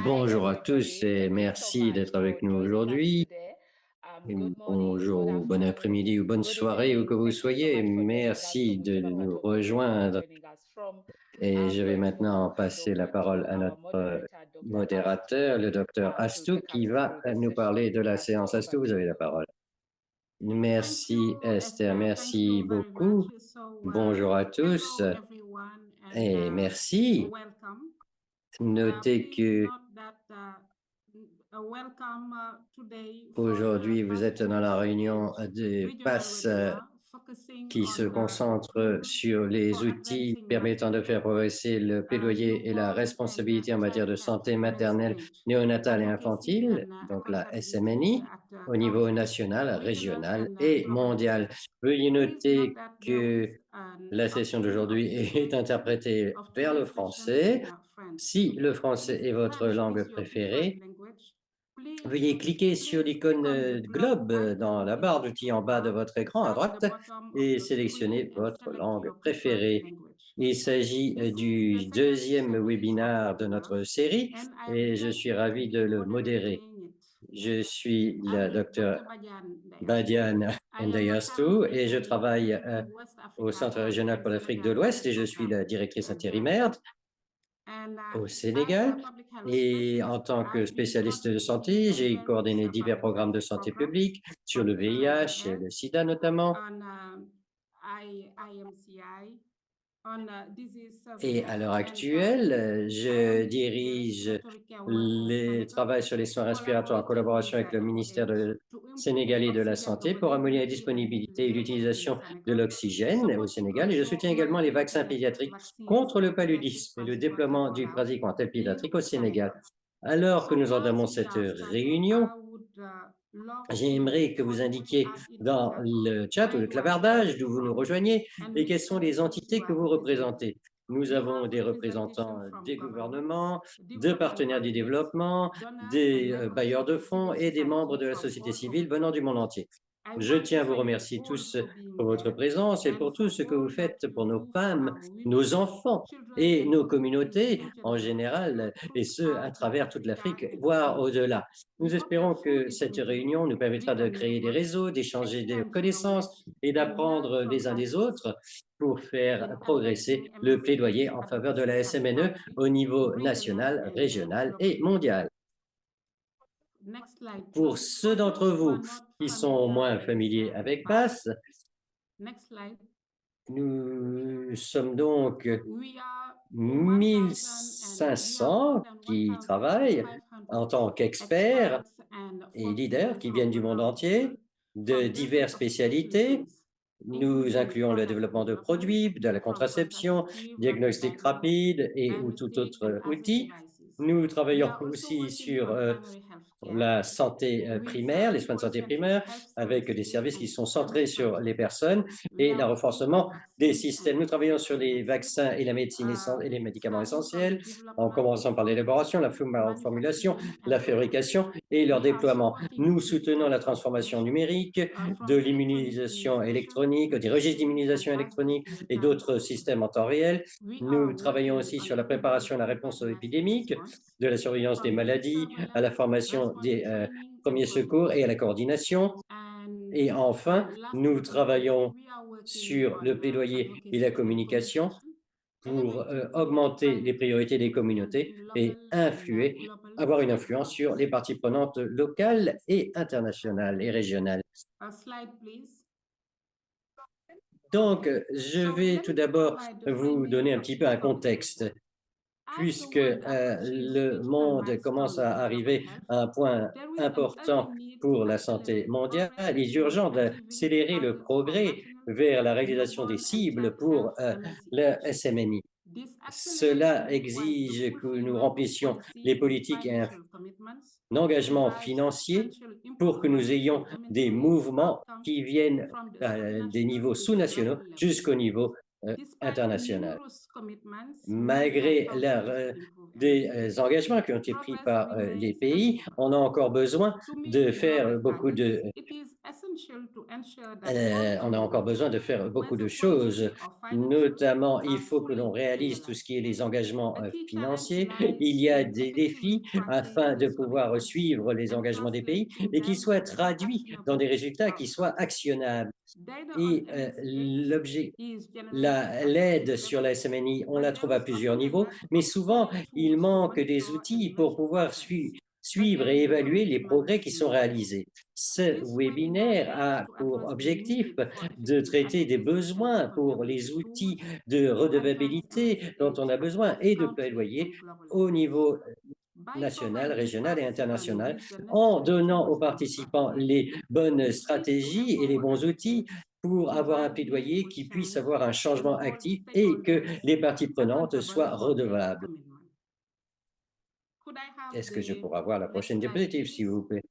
Bonjour à tous everybody. et Thank you so merci much d'être avec for nous joining us aujourd'hui. today. Et Good morning, bonjour good ou bon afternoon, après-midi ou bonne good soirée où que evening. vous Thank you so soyez. much for joining us. So Merci we de don't know what nous time zone you are rejoindre. joining us from. Et je vais maintenant Grateful hand passer la over to parole à our notre moderator, Dr. Astu, modérateur, le docteur to Astou, take qui us va through the nous parler session. de la Astu, séance. over Astou, to vous avez la you. parole. Thank Merci you, Esther, Esther. Thank merci you very beaucoup. much. So, Bonjour à tous hello everyone, and et merci. welcome. Notez Please que note that welcome today for the aujourd'hui vous êtes dans la Passport réunion de regional PASS webinar focusing qui se on concentre sur les for outils advancing permettant de faire progresser le plaidoyer et la newborn and responsabilité en matière child de health santé early maternelle, stage néonatale et advocacy infantile, and donc la accountability SMNI, at au niveau country, national, regional, régional and et global mondial. level. Veuillez Please note noter that there que is an la session option d'aujourd'hui est interprétée of vers le translation français. in French. Si le français If est votre French langue is your preferred préférée, language, please veuillez cliquer sur click l'icône on the globe dans icon la in the barre d'outils en bas de toolbar votre écran à at the droite bottom of et your screen sélectionnez and votre select langue your preferred préférée. language. Il s'agit This is the du second deuxième series of webinaire de notre webinars, série and I am et je suis delighted to ravi de be le modérer. moderating it. Je suis le I'm docteur Dr. Badian Dayastu. Badiane I am a Ndayastou country et je travaille coordinator in West au Africa Centre Health régional and pour l'Afrique de Senegal l'Ouest Health et je suis la Program directrice in Ghana. intérimaire And au as a Sénégal. public health Et en specialist, tant que I've been spécialiste de coordinating santé, j'ai various coordonné divers public programmes de health santé programs publique sur from le Trade VIH et Air le sida notamment. on IMCI, on disease Et à surveillance, l'heure and actuelle, currently I am je leading the dirige respiratory care workforce les center, travaux sur les soins respiratoires en collaborating with collaboration the avec le ministère MOH de to improve sénégalais de la oxygen Santé pour améliorer la availability and disponibilité et utilization in l'utilisation de Senegal, l'oxygène au supporting Sénégal. Et je also soutiens également les vaccins multi-ethnic pédiatriques vaccines contre le effective paludisme et le transport déploiement du rollout praziquantel in pédiatrique au Sénégal. Senegal. Alors que So nous entamons as we cette are starting, réunion, I would love j'aimerais que for vous you to indiquiez add in the dans chat le chat ou where le you are joining clavardage d'où vous nous from rejoignez and et which quelles sont les services you entités que are vous representing. représentez. Nous We avons have des representation représentants from des governments, gouvernements, de development partenaires du partners, développement, donors, and des members bailleurs of de the fonds civil et des membres society de la from société all over civile the venant du world. monde entier. I Je want to tiens à vous thank you remercier all tous for being pour votre there présence et and pour tout for ce que vous all that faites you pour nos do for femmes, our nos women, enfants children, et and nos communities communautés in en general général, et ce, à throughout travers toute Africa l'Afrique, and voire beyond. au-delà. We Nous hope that espérons through que this cette meeting, réunion nous we permettra de can créer des network, réseaux, d'échanger des exchange connaissances knowledge, et and learn d'apprendre from les uns des others autres pour faire in progresser advancing le plaidoyer emancipated en faveur de la advocacy at SMNE country, au niveau regional, national, and régional global et level. mondial. Next slide, Pour please. ceux For d'entre those who vous are not qui sont familiar moins with familiers avec PASS, PASS, next slide. nous sommes donc We are 1,000 and we are more 1500 than qui travaillent 1,500 en tant qu'experts experts and et leaders 14 qui viennent from du monde around the entier, world de from diverses various spécialités. specialties, Nous including incluons le product développement de development produits, de la from contraception, contraceptive, diagnostic bio, rapide et ou tout biometric, and autre other outil. devices. Nous We travaillons are also aussi working sur on primary health care la santé with primaire, les soins de santé people-centric primaire, health avec des services services qui and sont centrés sur les infrastructure. personnes We et are le working on renforcement des vaccines and systèmes. Nous travaillons sur access to les medicines, vaccins et la médecine et les médicaments starting from the essentiels, en development, commençant par l'élaboration, la formulation, manufacturing, la and rollout. fabrication et leur We are déploiement. supporting Nous soutenons digital la transformation transformation numérique de from electronic l'immunisation immunization électronique, to des registres vaccines and d'immunisation passports électronique in et time d'autres zone. systèmes en temps réel. We are Nous travaillons working aussi on sur la improving préparation the et la réponse aux preparedness épidémiques, response de la surveillance des from disease maladies à la surveillance, formation responder des training, and premiers secours et à prevention. la coordination. And Et enfin, last nous but not least, travaillons we are working sur le on plaidoyer et la advocacy and communication communication, pour elevating augmenter les priorités des priorities and communautés in et local and influer, global avoir une influence sur stakeholders. les parties prenantes locales et internationales et régionales. A slide, please. Donc, je So vais let tout me d'abord provide the vous framing donner un of petit peu this un topic. contexte. As the Puisque world approaches le critical monde commence milestones à in global arriver health, à un point there is an urgent important need to pour la santé accelerate mondiale, progress il est in urgent achieving d'accélérer le targets for progrès national vers la réalisation des newborn and cibles child pour health le emancipation. SMNI. This acceleration Cela requires the exige que nous fulfillment of remplissions les policy and politiques et financial commitments un to engagement drive financier substantial pour que nous improvements ayons in des emancipation mouvements outcomes qui viennent from the des subnational niveaux to the sous-nationaux global level. jusqu'au niveau Despite the international. numerous commitments made by Malgré countries to improve des emancipation, engagements qui ont été pris progress par les remains pays, uneven. on a encore besoin To meet de global faire beaucoup targets, de it is On a encore besoin de faire beaucoup de choses. Notamment, il faut que l'on réalise tout ce qui est les engagements financiers. Il y a des défis afin de pouvoir suivre les engagements des pays et qu'ils soient traduits dans des résultats qui soient actionnables. Et l'aide sur la SMNI, on la trouve à plusieurs niveaux, mais souvent, il manque des outils pour pouvoir suivre et évaluer les progrès qui sont réalisés. Ce webinaire a pour objectif de traiter des besoins pour les outils de redevabilité dont on a besoin et de plaidoyer au niveau national, régional et international, en donnant aux participants les bonnes stratégies et les bons outils pour avoir un plaidoyer qui puisse avoir un changement actif et que les parties prenantes soient redevables. Est-ce que je pourrais avoir la prochaine diapositive, s'il vous plaît?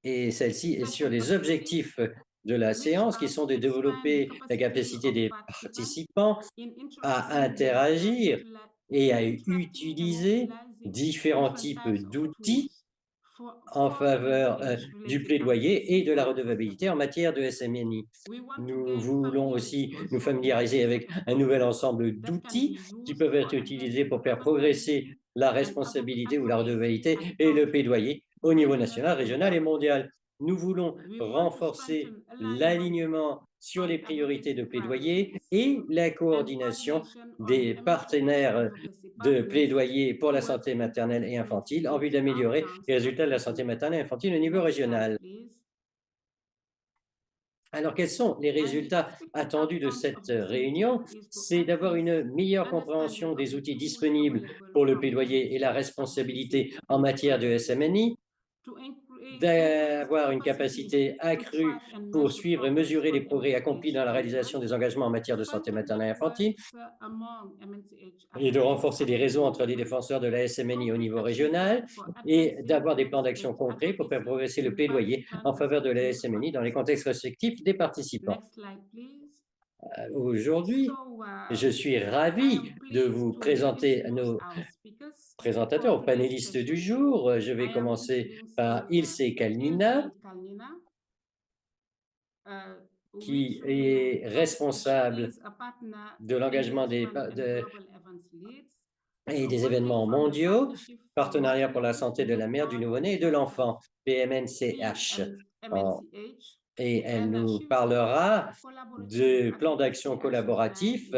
Et celle-ci est sur les objectifs de la séance, qui sont de développer la capacité des participants à interagir et à utiliser différents types d'outils en faveur du plaidoyer et de la redevabilité en matière de SMNI. Nous voulons aussi nous familiariser avec un nouvel ensemble d'outils qui peuvent être utilisés pour faire progresser la responsabilité ou la redevabilité et le plaidoyer au niveau national, régional et mondial. Nous voulons renforcer l'alignement sur les priorités de plaidoyer et la coordination des partenaires de plaidoyer pour la santé maternelle et infantile en vue d'améliorer les résultats de la santé maternelle et infantile au niveau régional. Alors, quels sont les résultats attendus de cette réunion? C'est d'avoir une meilleure compréhension des outils disponibles pour le plaidoyer et la responsabilité en matière de SMNI, d'avoir une capacité accrue pour suivre et mesurer les progrès accomplis dans la réalisation des engagements en matière de santé maternelle et infantile, et de renforcer les réseaux entre les défenseurs de la SMNI au niveau régional, et d'avoir des plans d'action concrets pour faire progresser le plaidoyer en faveur de la SMNI dans les contextes respectifs des participants. Aujourd'hui, je suis ravi de vous présenter nos présentateurs, panélistes du jour. Je vais commencer par Ilse Kalnina, qui est responsable de l'engagement et des événements mondiaux, partenariat pour la santé de la mère, du nouveau-né et de l'enfant, PMNCH. Et elle nous parlera de plans d'action collaboratifs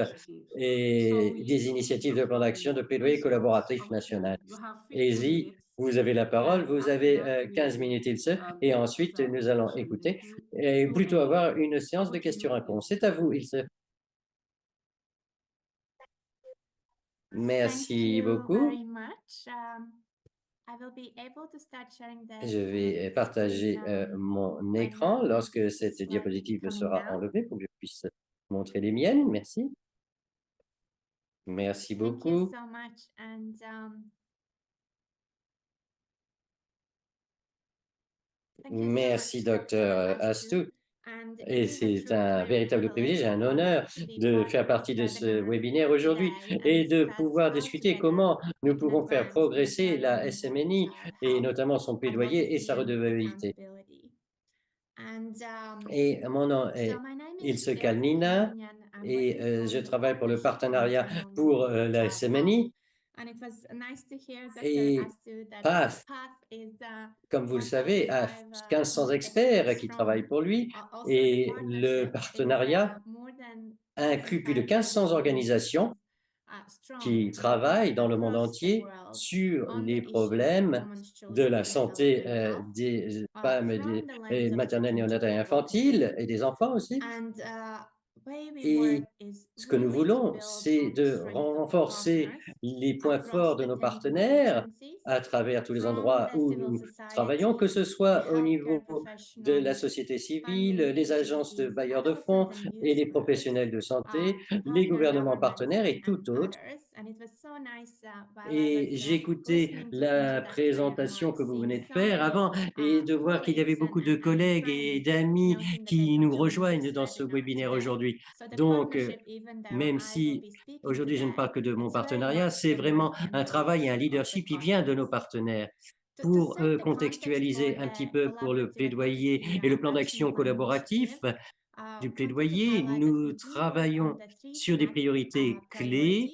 et des initiatives de plan d'action de plaidoyer collaboratif national. Allez-y, vous avez la parole, vous avez 15 minutes, Ilse, et ensuite nous allons écouter et plutôt avoir une séance de questions-réponses. C'est à vous, Ilse. Merci beaucoup. Je vais partager mon écran lorsque cette diapositive sera enlevée pour que je puisse montrer les miennes. Merci. Merci beaucoup. Merci, Dr. Astou. Et c'est un véritable privilège et un honneur de faire partie de ce webinaire aujourd'hui et de pouvoir discuter comment nous pouvons faire progresser la SMNI et notamment son plaidoyer et sa redevabilité. Et mon nom est Ilse Kalnina et je travaille pour le partenariat pour la SMNI. Et PATH, comme vous le savez, a 1500 experts qui travaillent pour lui et le partenariat inclut plus de 1500 organisations qui travaillent dans le monde entier sur les problèmes de la santé des femmes maternelles, néonatales et infantiles et des enfants aussi. Et ce que nous voulons, c'est de renforcer les points forts de nos partenaires à travers tous les endroits où nous travaillons, que ce soit au niveau de la société civile, les agences de bailleurs de fonds et les professionnels de santé, les gouvernements partenaires et tout autre. Et j'ai écouté la présentation que vous venez de faire avant et de voir qu'il y avait beaucoup de collègues et d'amis qui nous rejoignent dans ce webinaire aujourd'hui. Donc, même si aujourd'hui je ne parle que de mon partenariat, c'est vraiment un travail et un leadership qui vient de nos partenaires. Pour, contextualiser un petit peu pour le plaidoyer et le plan d'action collaboratif du plaidoyer, nous travaillons sur des priorités clés,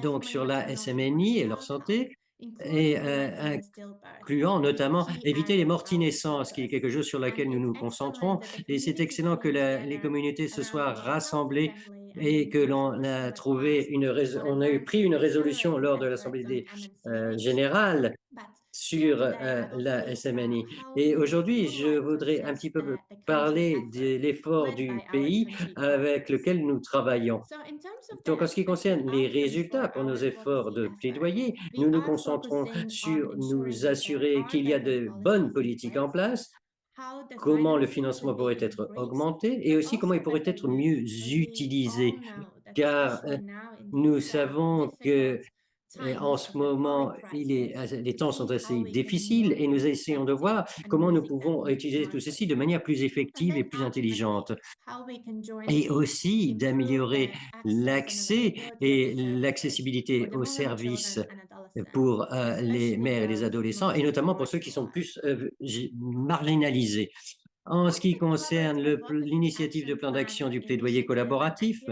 donc sur la SMNI et leur santé et incluant notamment éviter les morti-naissances, qui est quelque chose sur laquelle nous nous concentrons et c'est excellent que les communautés se soient rassemblées et que l'on a trouvé on a eu pris une résolution lors de l'assemblée des, générale sur, la SMNI et aujourd'hui, je voudrais un petit peu parler de l'effort du pays avec lequel nous travaillons. Donc, en ce qui concerne les résultats pour nos efforts de plaidoyer, nous nous concentrons sur nous assurer qu'il y a de bonnes politiques en place, comment le financement pourrait être augmenté et aussi comment il pourrait être mieux utilisé. Car nous savons que en ce moment, les temps sont assez difficiles et nous essayons de voir comment nous pouvons utiliser tout ceci de manière plus effective et plus intelligente et aussi d'améliorer l'accès et l'accessibilité aux services pour, les mères et les adolescents et notamment pour ceux qui sont plus, marginalisés. En ce qui concerne l'initiative de plan d'action du plaidoyer collaboratif,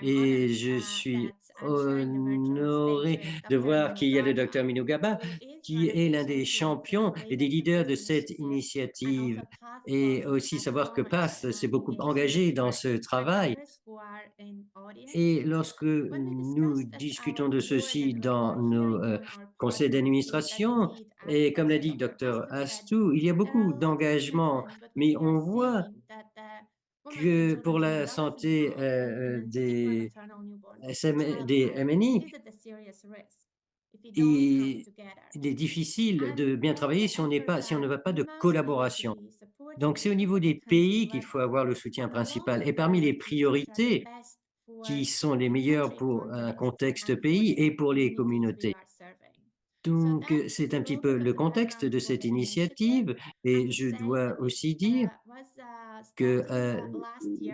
et je suis honoré de voir qu'il y a le docteur Minou Gaba, qui est l'un des champions et des leaders de cette initiative et aussi savoir que PATH s'est beaucoup engagé dans ce travail et lorsque nous discutons de ceci dans nos, conseils d'administration et comme l'a dit le docteur Astou, il y a beaucoup d'engagement, mais on voit que pour la santé, des des MNI, il est difficile de bien travailler si on ne va pas de collaboration. Donc c'est au niveau des pays qu'il faut avoir le soutien principal et parmi les priorités qui sont les meilleures pour un contexte pays et pour les communautés. Donc, c'est un petit peu le contexte de cette initiative et je dois aussi dire que,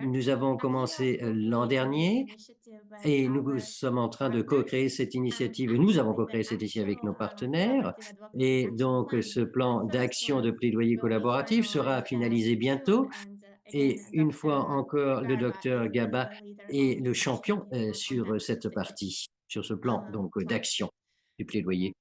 nous avons commencé, l'an dernier et nous sommes en train de co-créer cette initiative et nous avons co-créé cette initiative avec nos partenaires et donc ce plan d'action de plaidoyer collaboratif sera finalisé bientôt et une fois encore, le docteur Gaba est le champion, sur cette partie, sur ce plan donc d'action du plaidoyer.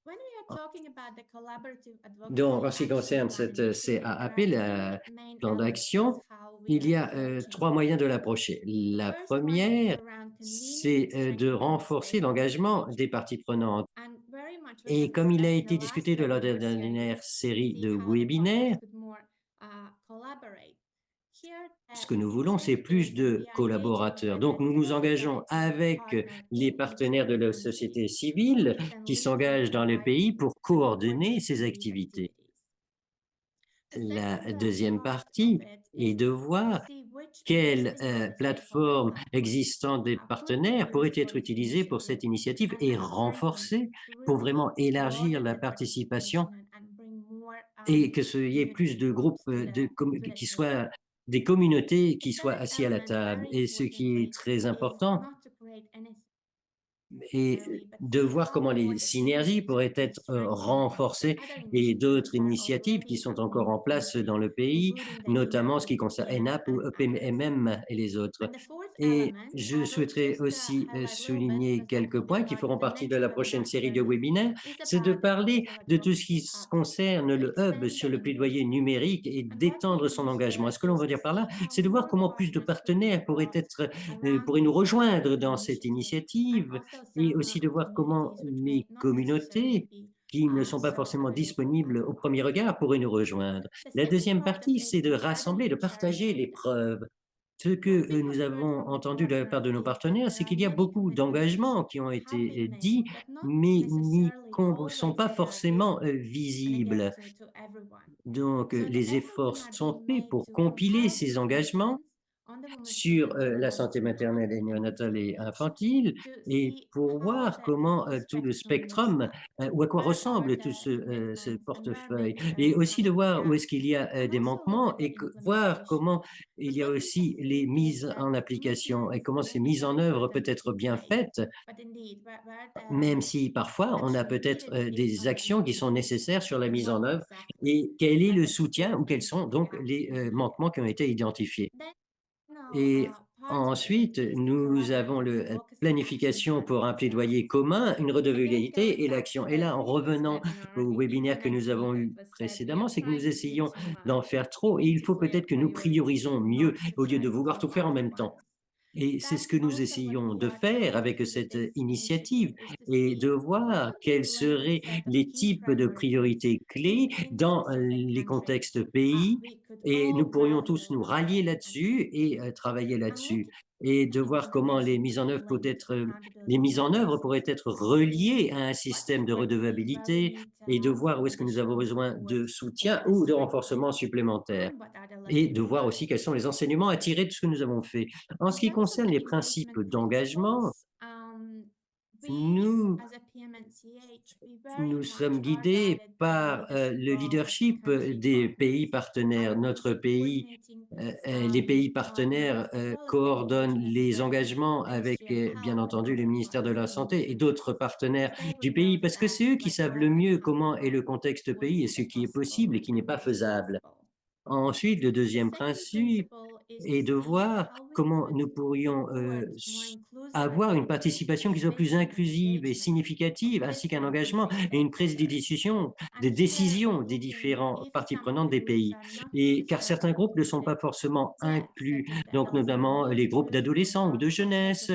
Donc, en ce qui concerne cette CAAP, le plan d'action, il y a 3 moyens de l'approcher. La première, c'est, de renforcer l'engagement des parties prenantes et comme il a été discuté lors de la dernière série de webinaires, ce que nous voulons, c'est plus de collaborateurs. Donc, nous nous engageons avec les partenaires de la société civile qui s'engagent dans le pays pour coordonner ces activités. La deuxième partie est de voir quelles plateformes existantes des partenaires pourraient être utilisées pour cette initiative et renforcées pour vraiment élargir la participation et que ce y ait plus de groupes qui soient des communautés qui soient assis à la table. Et ce qui est très important, et de voir comment les synergies pourraient être renforcées et d'autres initiatives qui sont encore en place dans le pays, notamment ce qui concerne ENAP ou EPMM et les autres. Et je souhaiterais aussi souligner quelques points qui feront partie de la prochaine série de webinaires, c'est de parler de tout ce qui concerne le hub sur le plaidoyer numérique et d'étendre son engagement. Ce que l'on veut dire par là, c'est de voir comment plus de partenaires pourraient nous rejoindre dans cette initiative et aussi de voir comment les communautés qui ne sont pas forcément disponibles au premier regard pourraient nous rejoindre. La deuxième partie, c'est de rassembler, de partager les preuves. Ce que nous avons entendu de la part de nos partenaires, c'est qu'il y a beaucoup d'engagements qui ont été dits, mais ne sont pas forcément visibles. Donc, les efforts sont faits pour compiler ces engagements sur la santé maternelle et néonatale et infantile et pour voir comment tout le spectrum, ou à quoi ressemble tout ce portefeuille et aussi de voir où est-ce qu'il y a des manquements et voir comment il y a aussi les mises en application et comment ces mises en œuvre peut être bien faites, même si parfois on a peut-être des actions qui sont nécessaires sur la mise en œuvre et quel est le soutien ou quels sont donc les manquements qui ont été identifiés. Et ensuite, nous avons le planification pour un plaidoyer commun, une redevabilité et l'action. Et là, en revenant au webinaire que nous avons eu précédemment, c'est que nous essayons d'en faire trop et il faut peut-être que nous priorisons mieux au lieu de vouloir tout faire en même temps. Et c'est ce que nous essayons de faire avec cette initiative et de voir quels seraient les types de priorités clés dans les contextes pays et nous pourrions tous nous rallier là-dessus et travailler là-dessus et de voir comment les mises en œuvre les mises en œuvre pourraient être reliées à un système de redevabilité et de voir où est-ce que nous avons besoin de soutien ou de renforcement supplémentaire et de voir aussi quels sont les enseignements à tirer de ce que nous avons fait. En ce qui concerne les principes d'engagement, nous nous sommes guidés par le leadership des pays partenaires. Notre pays, les pays partenaires coordonnent les engagements avec, bien entendu, le ministère de la Santé et d'autres partenaires du pays, parce que c'est eux qui savent le mieux comment est le contexte pays et ce qui est possible et qui n'est pas faisable. Ensuite, le deuxième principe est de voir comment nous pourrions avoir une participation qui soit plus inclusive et significative, ainsi qu'un engagement et une prise de décision des différentes parties prenantes des pays. Et car certains groupes ne sont pas forcément inclus, donc notamment les groupes d'adolescents ou de jeunesse,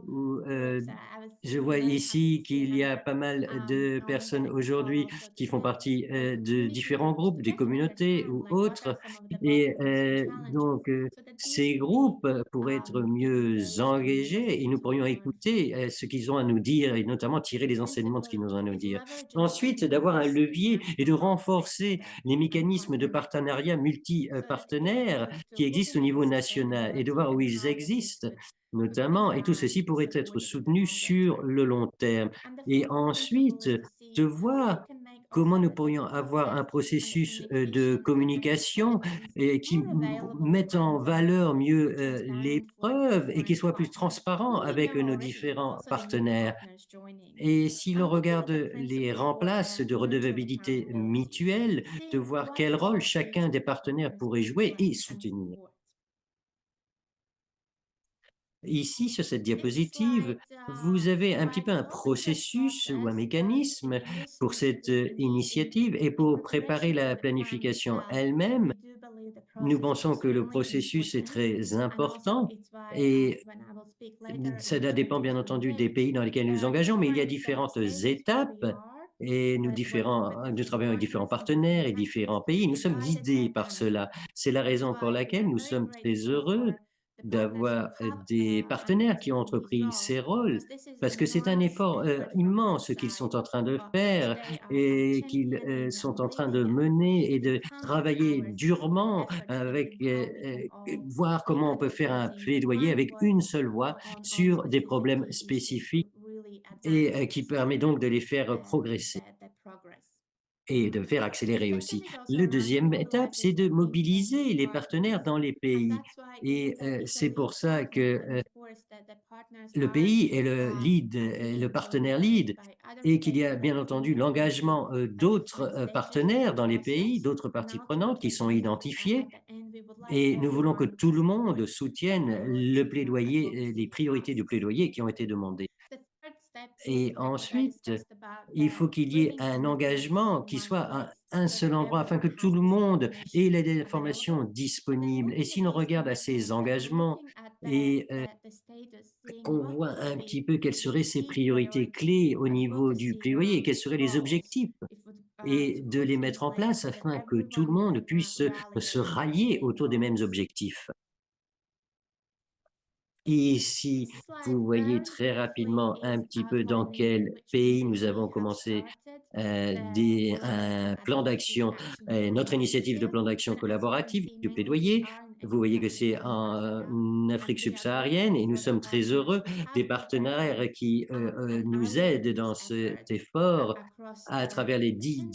ou, je vois ici qu'il y a pas mal de personnes aujourd'hui qui font partie de différents groupes, des communautés ou autres. Et ces groupes pourraient être mieux engagés et nous pourrions écouter ce qu'ils ont à nous dire et notamment tirer les enseignements de ce qu'ils ont à nous dire. Ensuite, d'avoir un levier et de renforcer les mécanismes de partenariat multi-partenaires qui existent au niveau national et de voir où ils existent notamment, et tout ceci pourrait être soutenu sur le long terme. Et ensuite, de voir comment nous pourrions avoir un processus de communication qui mette en valeur mieux les preuves et qui soit plus transparent avec nos différents partenaires. Et si l'on regarde les remplaces de redevabilité mutuelle, de voir quel rôle chacun des partenaires pourrait jouer et soutenir. Ici, sur cette diapositive, vous avez un petit peu un processus ou un mécanisme pour cette initiative et pour préparer la planification elle-même. Nous pensons que le processus est très important et cela dépend bien entendu des pays dans lesquels nous nous engageons, mais il y a différentes étapes et nous travaillons avec différents partenaires et différents pays. Nous sommes guidés par cela. C'est la raison pour laquelle nous sommes très heureux d'avoir des partenaires qui ont entrepris ces rôles, parce que c'est un effort immense qu'ils sont en train de faire et qu'ils sont en train de mener et de travailler durement avec voir comment on peut faire un plaidoyer avec une seule voix sur des problèmes spécifiques et qui permet donc de les faire progresser et de faire accélérer aussi. Le deuxième étape, c'est de mobiliser les partenaires dans les pays et c'est pour ça que le pays est le lead, le partenaire lead et qu'il y a bien entendu l'engagement d'autres partenaires dans les pays, d'autres parties prenantes qui sont identifiées et nous voulons que tout le monde soutienne le plaidoyer, les priorités du plaidoyer qui ont été demandées. Et ensuite, il faut qu'il y ait un engagement qui soit à un seul endroit afin que tout le monde ait les informations disponibles. Et si l'on regarde à ces engagements et qu'on voit un petit peu quelles seraient ces priorités clés au niveau du plaidoyer et quels seraient les objectifs et de les mettre en place afin que tout le monde puisse se rallier autour des mêmes objectifs. Et ici, vous voyez très rapidement un petit peu dans quel pays nous avons commencé un plan d'action, notre initiative de plan d'action collaboratif, du plaidoyer. Vous voyez que c'est en Afrique subsaharienne et nous sommes très heureux des partenaires qui, nous aident dans cet effort à travers les 10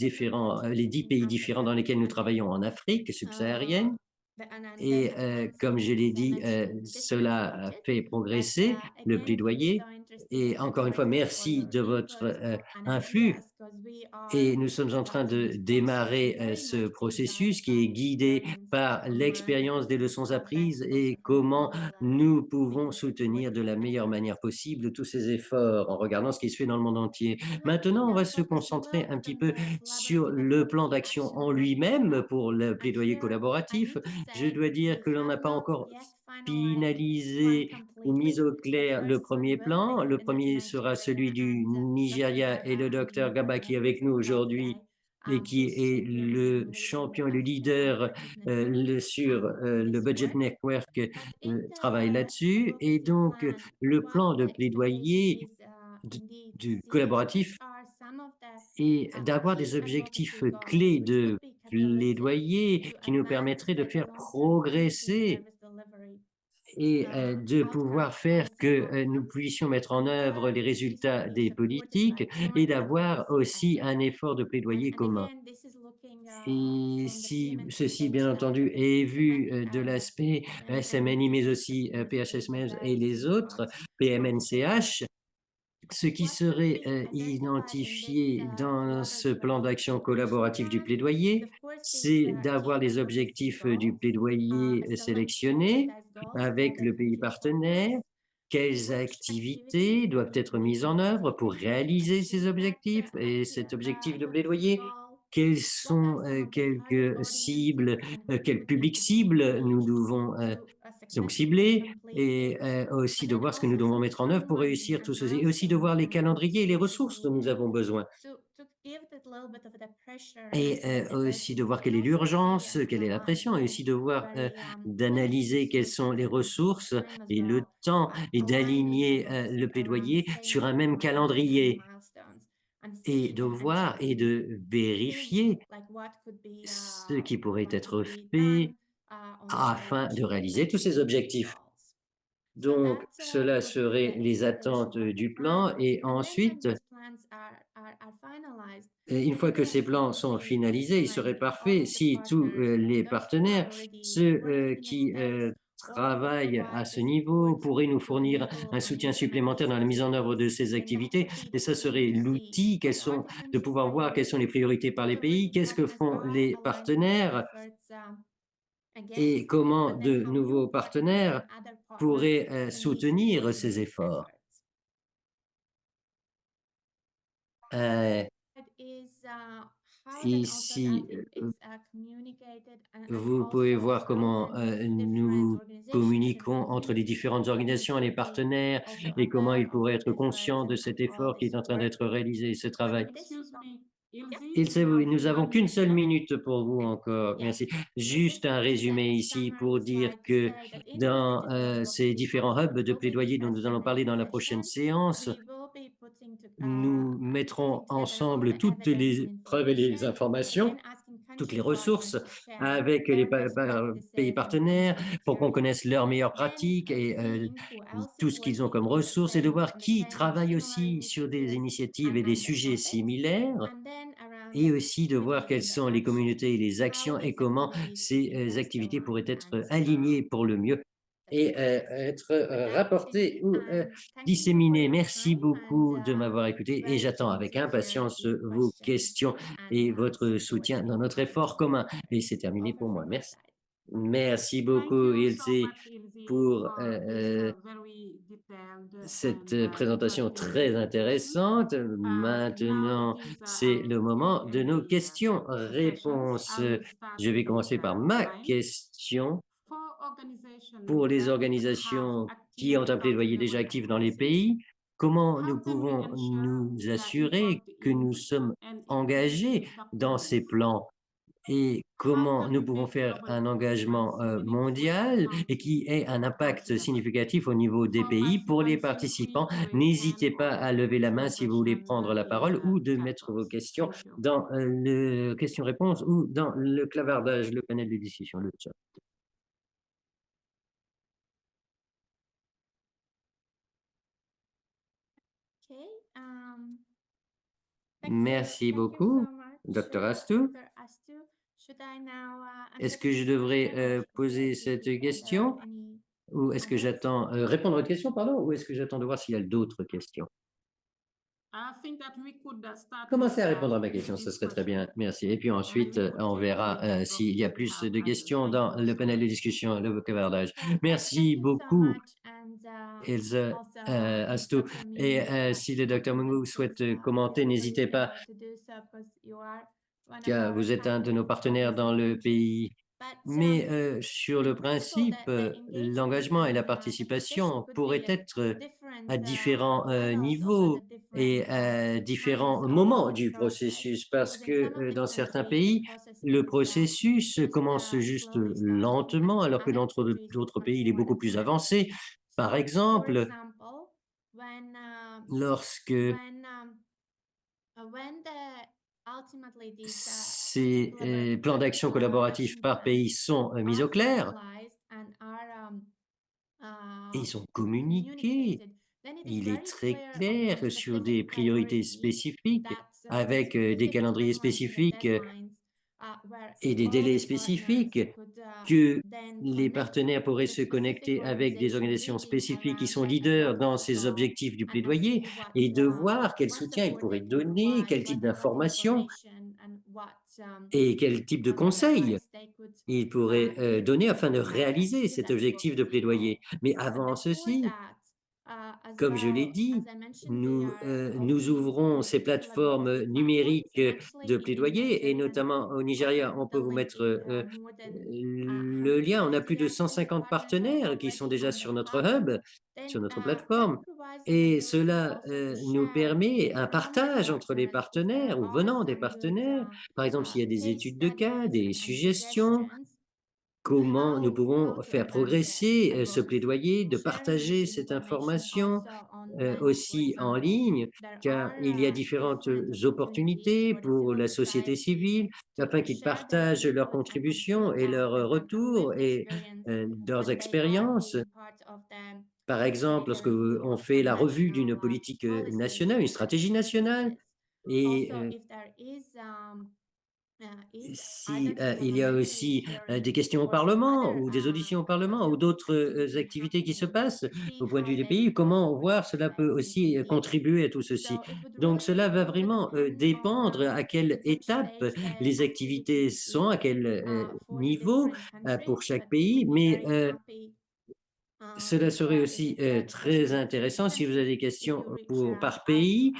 pays différents dans lesquels nous travaillons en Afrique subsaharienne. Et comme je l'ai dit, cela fait progresser le plaidoyer et encore une fois, merci de votre, influx et nous sommes en train de démarrer, ce processus qui est guidé par l'expérience des leçons apprises et comment nous pouvons soutenir de la meilleure manière possible tous ces efforts en regardant ce qui se fait dans le monde entier. Maintenant, on va se concentrer un petit peu sur le plan d'action en lui-même pour le plaidoyer collaboratif. Je dois dire que l'on n'a pas encore finalisé ou mis au clair le premier plan. Le premier sera celui du Nigeria et le docteur Gaba qui est avec nous aujourd'hui et qui est le champion et le leader sur le Budget Network, travaille là-dessus. Et donc, le plan de plaidoyer d- du collaboratif est d'avoir des objectifs clés de plaidoyer qui nous permettraient de faire progresser et de pouvoir faire que, nous puissions mettre en œuvre les résultats des politiques et d'avoir aussi un effort de plaidoyer commun. Et si ceci, bien entendu, est vu, de l'aspect SMNI, mais aussi, PHSMS et les autres, PMNCH, ce qui serait, identifié dans ce plan d'action collaboratif du plaidoyer, c'est d'avoir les objectifs, du plaidoyer, sélectionnés avec le pays partenaire. Quelles activités doivent être mises en œuvre pour réaliser ces objectifs et cet objectif de plaidoyer? Quelles sont, quelques cibles, quel public cible nous devons, donc cibler et aussi de voir ce que nous devons mettre en œuvre pour réussir tout ceci et aussi de voir les calendriers et les ressources dont nous avons besoin et aussi de voir quelle est l'urgence, quelle est la pression et aussi de voir, d'analyser quelles sont les ressources et le temps et d'aligner, le plaidoyer sur un même calendrier et de voir et de vérifier ce qui pourrait être fait afin de réaliser tous ces objectifs. Donc, cela serait les attentes du plan et ensuite, une fois que ces plans sont finalisés, il serait parfait si tous, les partenaires, ceux, qui, travaillent à ce niveau pourraient nous fournir un soutien supplémentaire dans la mise en œuvre de ces activités et ça serait l'outil, quelles sont de pouvoir voir quelles sont les priorités par les pays, qu'est-ce que font les partenaires et comment de nouveaux partenaires pourraient, soutenir ces efforts. Heu, Ici, vous pouvez voir comment, nous communiquons entre les différentes organisations et les partenaires et comment ils pourraient être conscients de cet effort qui est en train d'être réalisé, ce travail. Ilse, oui, nous avons qu'une seule minute pour vous encore. Merci. Juste un résumé ici pour dire que dans, ces différents hubs de plaidoyer dont nous allons parler dans la prochaine séance, nous mettrons ensemble toutes les preuves et les informations, toutes les ressources avec les pays partenaires pour qu'on connaisse leurs meilleures pratiques et tout ce qu'ils ont comme ressources et de voir qui travaille aussi sur des initiatives et des sujets similaires et aussi de voir quelles sont les communautés et les actions et comment ces activités pourraient être alignées pour le mieux et être rapportées ou disséminées. Merci beaucoup de m'avoir écouté et j'attends avec impatience vos questions et votre soutien dans notre effort commun. Et c'est terminé pour moi. Merci. Merci beaucoup, Ilse, pour cette présentation très intéressante. Maintenant, c'est le moment de nos questions-réponses. Je vais commencer par ma question pour les organisations qui ont un plaidoyer déjà actif dans les pays. Comment nous pouvons nous assurer que nous sommes engagés dans ces plans et comment nous pouvons faire un engagement mondial et qui ait un impact significatif au niveau des pays pour les participants. N'hésitez pas à lever la main si vous voulez prendre la parole ou de mettre vos questions dans le question-réponse ou dans le clavardage, le panel de discussion, le chat. Merci Thank you beaucoup, so much, docteur Astou. Dr. Astu. Should I now Est-ce answer que this je devrais, question, or should we poser proceed cette with question? any Ou est-ce que others? j'attends, répondre à votre question, pardon, ou est-ce que j'attends de voir s'il y a d'autres questions? Commencez à répondre à ma question, ce serait très bien, merci. Et puis ensuite, on verra, s'il y a plus de questions dans le panel de discussion, le vocabulaire. Perfect. Thank Merci you so beaucoup, much. And Ilse, also, if Astou. Dr. Et Mingu si le docteur would like Mungu to souhaite, feel commenter, free n'hésitez pas, to do so, because you are one of car our vous êtes un de nos countries partenaires dans le representatives. pays. But Mais, sur in le principle, principe, the engagement l'engagement et la and participation participation could pourraient be at être, different à différents, levels, also niveaux the et different à times différents of moments the du process. processus. Parce Because in some que, of the dans certains countries, the pays, process le is processus just commence juste slowly starting, and lentement, alors que other dans countries it d'autres pays, much il est more beaucoup plus advanced. avancé. Par So, for exemple, example, when lorsque when the ultimately these ces, plans collaborative d'action collaboratifs action par plans pays sont, mis are au clair finalized and are et ils sont communiqués, communicated, then it is il est very très clear of the clair sur des specific priorités priorities spécifiques that avec, des specific calendriers timelines and the spécifiques, deadlines where et des all délais the partners spécifiques could que then les connect partenaires pourraient with a se specific connecter avec des organization organisations meeting spécifiques qui around sont that leaders dans advocacy ces goal, objectifs du and plaidoyer see et de voir quel what soutien ils support pourraient they can donner, provide, quel type what d'informations information and what et quel type de conseils advice they could ils pourraient, give donner afin de to réaliser cet the objectif de advocacy plaidoyer. goal. Mais But avant before ceci, that, as comme je l'ai well, as dit, I mentioned, we are nous opening ouvrons ces plateformes collaborative platforms, numériques and de actually in plaidoyer et Nigeria and notamment au Nigeria, on peut the vous link mettre, is there are more than le lien. On a plus 150 de active 150 partners are partenaires qui sont already déjà on the sur notre hub. hub, sur Then notre that plateforme provides the et ability cela, also to nous share permet un from the partage entre les partners if there partenaires ou are venant des some good partenaires. Par exemple, s'il y a des case études de cas, studies des and suggestions, suggestions comment nous how pouvons to faire advance the progresser, ce advocacy, plaidoyer, de sharing this partager cette information information, also online. For aussi en example, ligne, there car are il y a différentes, different opportunities opportunités for the pour civil la société society civile to afin qu'ils share their partagent leurs input and contributions et feedback leurs, and retours lived et experience leurs when they are expériences. being part of the Par exemple, lorsque, review on of fait some la revue national d'une politique, policies nationale, une and stratégie nationale pieces. et Also, if there is I si, don't il wanna y a mention it aussi, here des questions au for some parlement other ou des auditions au parlement ou d'autres, activity activités qui se happening, passent see au point de how vue des they pays, could also comment voir cela peut participate aussi, in these. contribuer à tout ceci. So it would Donc cela va really vraiment, depend dépendre on à quelle which étape stage the les activités activity sont, à is quel, for the niveau, different pour countries, chaque but we pays. would be Mais, very happy cela serait if aussi, it's a très question that you intéressant can si vous avez des if questions, you reach par out to pays us,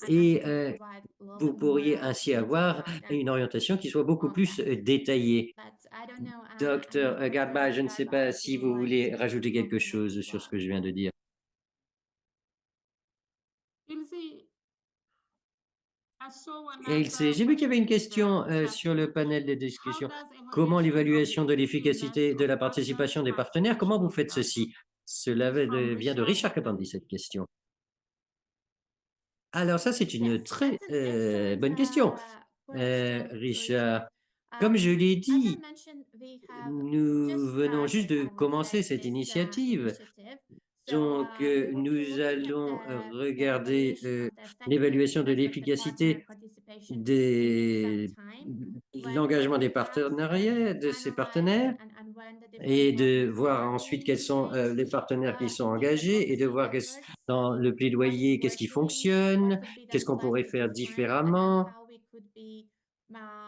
and we et could provide a little vous bit more pourriez ainsi detail avoir about that une orientation qui soit beaucoup on plus, that. détaillée. But I don't know, Docteur, Garbage, je ne sais pas Garba, if si you would vous like voulez to rajouter quelque complement chose as sur ce well. que je viens de dire. Ilse, j'ai vu qu'il y avait une question, sur le panel de discussion. Comment l'évaluation de l'efficacité de la participation des partenaires, comment vous faites ceci? Cela vient de Richard Capandi, cette question. Alors ça, c'est une Yes, très, that's an excellent bonne question, question, Richard. Richard. Comme je l'ai As I dit, mentioned, we have nous just venons juste started, de I would commencer say, cette this initiative. initiative. So Donc, we will be nous looking at allons, the regarder, evaluation of the l'évaluation de effectiveness of the partner l'efficacité participation in some des time, when l'engagement des have partenariats, de ces analyzed partenaires and when the different et de partners voir are ensuite being quels sont, les engaged partenaires qui sont in these engagés et de advocacy voir efforts, dans le what is plaidoyer, qu'est-ce qui working, what fonctionne, could be done qu'est-ce qu'on pourrait slightly faire different, and différemment how we could be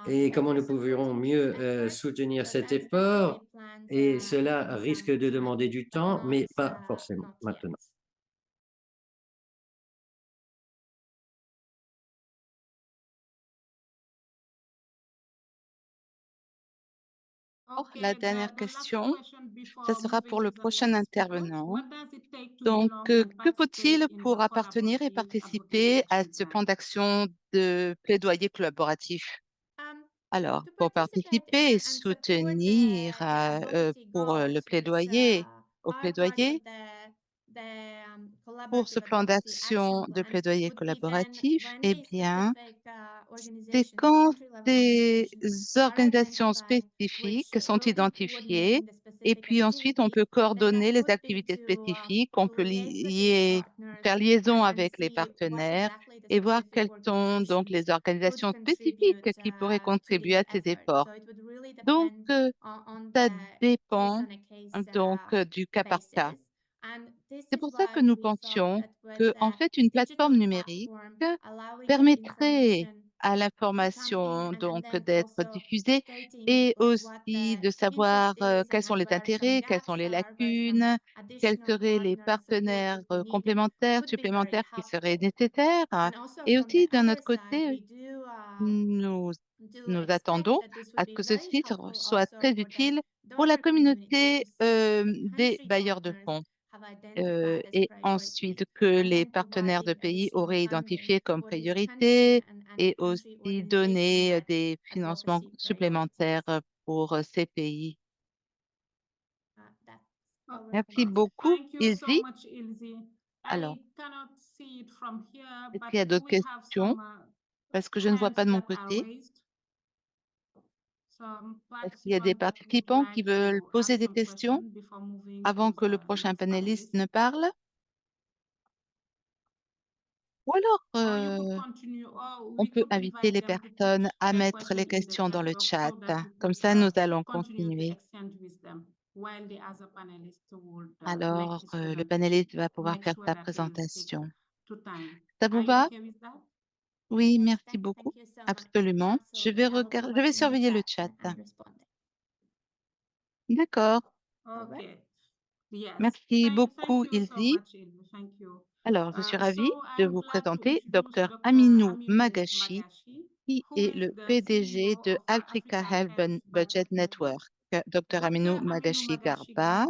et comment better nous pourrions supporting this mieux, effort. soutenir So cet that's effort. definitely planned Et cela in risque some de demander time, du but temps, not mais pas forcément not yet. maintenant. Pour la dernière question, ce sera pour le prochain intervenant. Donc, que faut-il pour appartenir et participer à ce plan d'action de plaidoyer collaboratif? Um, Alors, to pour participate participer et and support soutenir the advocacy pour le goals, which plaidoyer, au are part of plaidoyer, pour ce collaborative plan advocacy action d'action de plan, plaidoyer would be then collaboratif, when eh a bien, specific c'est organizations, quand country level des organizations, are organisations identified, spécifiques which sont will be coordinating identifiées the specific Et puis ensuite, on peut coordonner les activités spécifiques, on peut faire liaison avec les partenaires et voir quelles sont donc les organisations spécifiques qui pourraient contribuer à ces efforts. Donc, ça dépend donc du cas par cas. C'est pour ça que nous pensions que, en fait, une plateforme numérique permettrait à l'information donc d'être diffusée et aussi de savoir quels sont les intérêts, quelles sont les lacunes, quels seraient les partenaires complémentaires, supplémentaires qui seraient nécessaires. Et aussi, d'un autre côté, nous, nous attendons à ce que ceci soit très utile pour la communauté des bailleurs de fonds et ensuite que les partenaires de pays auraient identifié comme priorité et aussi donné des financements supplémentaires pour ces pays. Merci beaucoup, Ilzi. Alors, est-ce qu'il y a d'autres questions? Parce que je ne vois pas de mon côté. Est-ce qu'il y a des participants qui veulent poser des questions avant que le prochain panéliste ne parle? Ou alors, on peut inviter les personnes à mettre les questions dans le chat. Comme ça, nous allons continuer. Alors, le panéliste va pouvoir faire sa présentation. Ça vous va? Oui, merci beaucoup. Absolument. Je vais surveiller le chat. D'accord. Merci beaucoup, Ilzi. Alors, je suis ravie de vous présenter Dr. Aminou Magashi, qui est le PDG de Africa Health Budget Network. Dr. Aminou Magashi Garba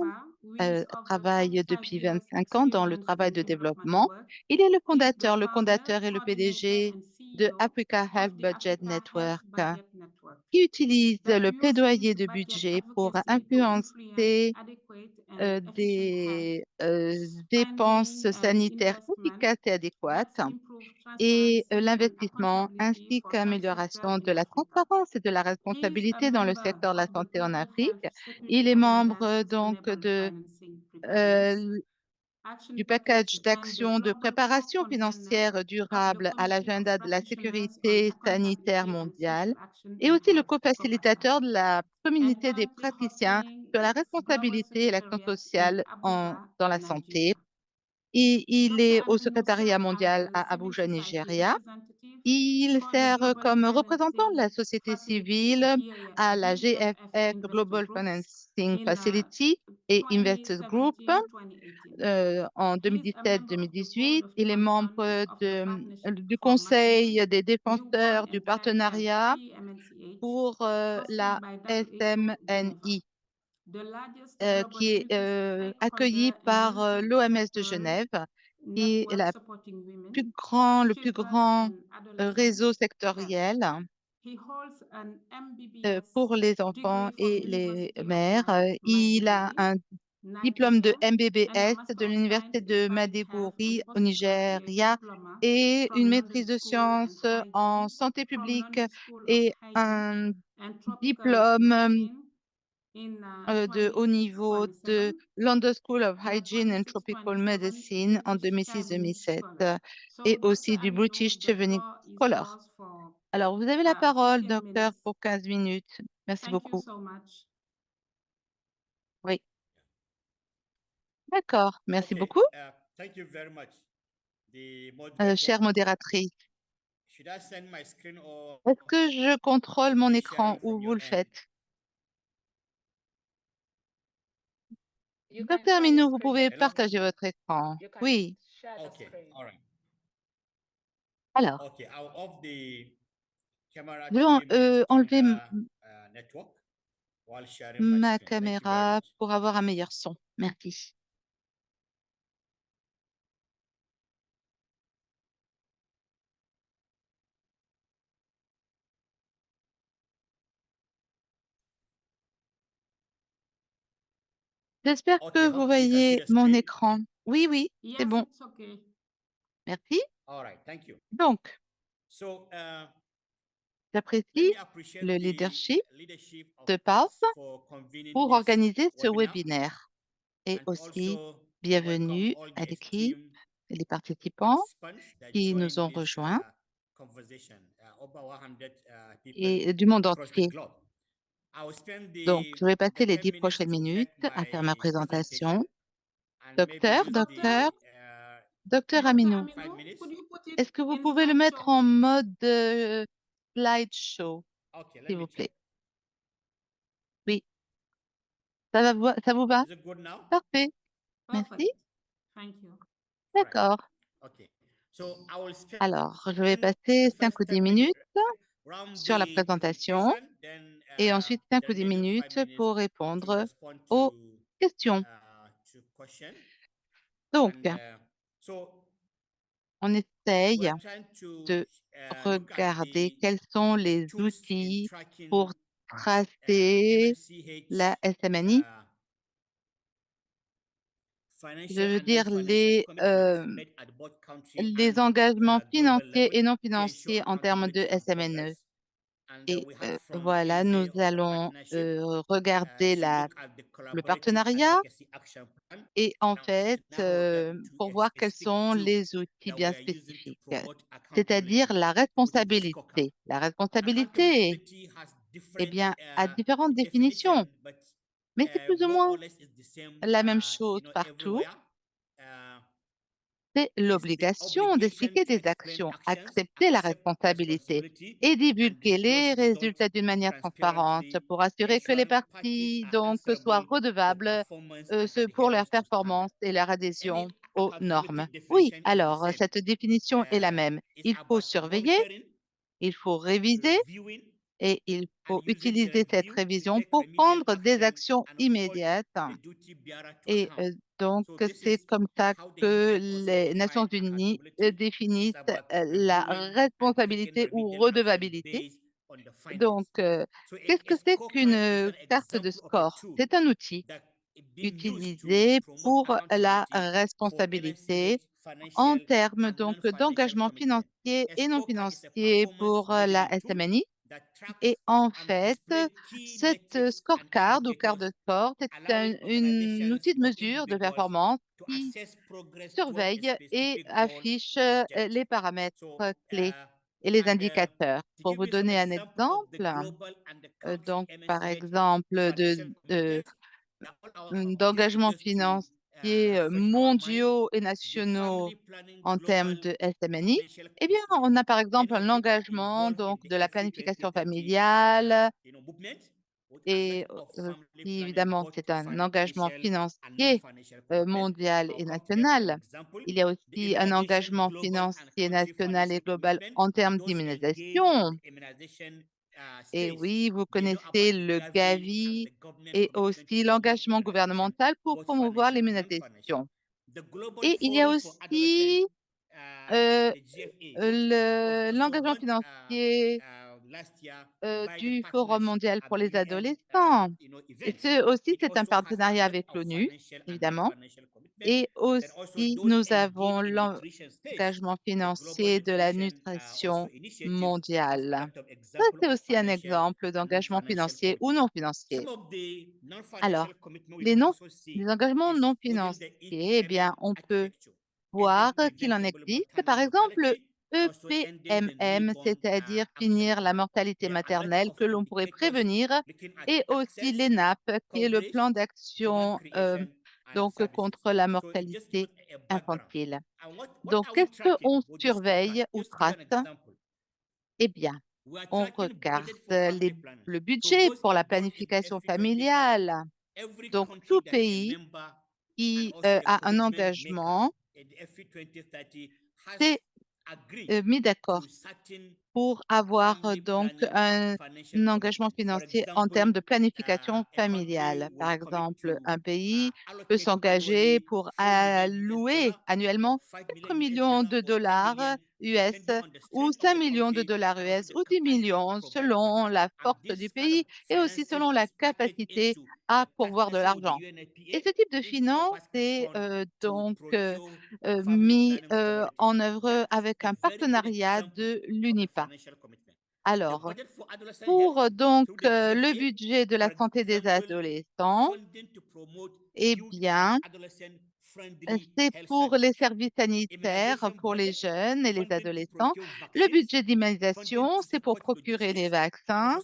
travaille depuis 25 ans dans le travail de développement. Il est le fondateur et le PDG de Africa Health Budget Network, qui utilise le plaidoyer de budget pour influencer des dépenses sanitaires efficaces et adéquates et l'investissement ainsi qu'amélioration de la transparence et de la responsabilité dans le secteur de la santé en Afrique. Il est membre donc euh, du package d'actions de préparation financière durable à l'agenda de la sécurité sanitaire mondiale et aussi le co-facilitateur de la communauté des praticiens sur la responsabilité et l'action sociale dans la santé. Et il est au secrétariat mondial à Abuja, Nigeria. Il sert comme représentant de la société civile à la GFF Global Financing Facility et Investors Group en 2017-2018. Il est membre du Conseil des défenseurs du partenariat pour la SMNI, qui est accueilli par l'OMS de Genève, qui est le plus grand réseau sectoriel pour les enfants et les mères. Il a un diplôme de MBBS de l'Université de Maiduguri au Nigeria et une maîtrise de sciences en santé publique et un diplôme de haut niveau de London School of Hygiene and Tropical Medicine en 2006-2007 et aussi du British Chevening Scholar. Alors, vous avez la parole, docteur, pour 15 minutes. Merci beaucoup. Oui, d'accord. Merci Okay, beaucoup, thank you very much. The chère moderator, modératrice. should I send my screen or Est-ce que je contrôle mon the écran sharing ou from vous your le end? faites? Docteur Minou, vous pouvez Hello? partager votre écran. Oui. Okay, all right. Alors, Okay, I'll off the camera je to vais give me a enlever stronger network while sharing my ma screen. Thank you very caméra much. pour avoir un meilleur son. Merci. J'espère Okay, que vous hope you can see voyez the mon screen. écran. Oui, oui, c'est bon. Merci. All right, thank you. Donc, So J'apprécie le leadership de PALF pour organiser ce webinaire et aussi bienvenue à l'équipe et les participants qui nous ont rejoints et du monde entier. Donc, je vais passer les 10 prochaines minutes à faire ma présentation. Docteur Aminou, est-ce que vous pouvez le mettre en mode slideshow, s'il vous plaît? Oui, ça vous va? Parfait, merci. D'accord. Alors, je vais passer 5 ou 10 minutes sur la présentation et ensuite 5 ou 10 minutes pour répondre aux questions. Donc, on essaye de regarder quels sont les outils pour tracer la SMNI. Je veux dire les engagements financiers et non financiers en termes de SMNE. Et voilà, nous allons regarder le partenariat et en fait, pour voir quels sont les outils bien spécifiques, c'est-à-dire la responsabilité. La responsabilité, eh bien, a différentes définitions, mais c'est plus ou moins la même chose partout. C'est l'obligation d'expliquer des actions, accepter la responsabilité et divulguer les résultats d'une manière transparente pour assurer que les parties donc soient redevables pour leur performance et leur adhésion aux normes. Oui, alors cette définition est la même. Il faut surveiller, il faut réviser et il faut utiliser cette révision pour prendre des actions immédiates et donc c'est comme ça que les Nations unies définissent la responsabilité ou redevabilité. Donc, qu'est-ce que c'est qu'une carte de score? C'est un outil utilisé pour la responsabilité en termes donc d'engagement financier et non financier pour la SMNI. Et en fait, cette scorecard ou carte de score, c'est outil de mesure de performance qui surveille et affiche les paramètres clés et les indicateurs. Pour vous donner un exemple, donc par exemple d'engagements financiers mondiaux et nationaux en termes de SMNI, eh bien, on a par exemple un engagement donc de la planification familiale et aussi, évidemment, c'est un engagement financier mondial et national. Il y a aussi un engagement financier national et global en termes d'immunisation. Et oui, vous connaissez le Gavi et aussi l'engagement gouvernemental pour promouvoir l'immunisation. Et il y a aussi euh, l'engagement financier du Forum mondial pour les adolescents. Et c'est un partenariat avec l'ONU, évidemment. Et aussi, nous avons l'engagement financier de la nutrition mondiale. Ça, c'est aussi un exemple d'engagement financier ou non financier. Alors, les, non, les engagements non financiers, eh bien, on peut voir qu'il en existe. Par exemple, le EPMM, c'est-à-dire finir la mortalité maternelle que l'on pourrait prévenir, et aussi l'ENAP, qui est le plan d'action donc contre la mortalité infantile. Donc, qu'est-ce qu'on surveille ou trace? Eh bien, on regarde le budget pour la planification familiale. Donc, tout pays qui a un engagement s'est mis d'accord pour avoir donc un engagement financier en termes de planification familiale. Par exemple, un pays peut s'engager pour allouer annuellement 4 millions de dollars US ou 5 millions de dollars US ou 10 millions selon la force du pays et aussi selon la capacité à pourvoir de l'argent. Et ce type de finance est donc mis en œuvre avec un partenariat de l'UNIPA. Alors, pour le budget de la santé des adolescents, eh bien, c'est pour les services sanitaires pour les jeunes et les adolescents. Le budget d'immunisation, c'est pour procurer les vaccins,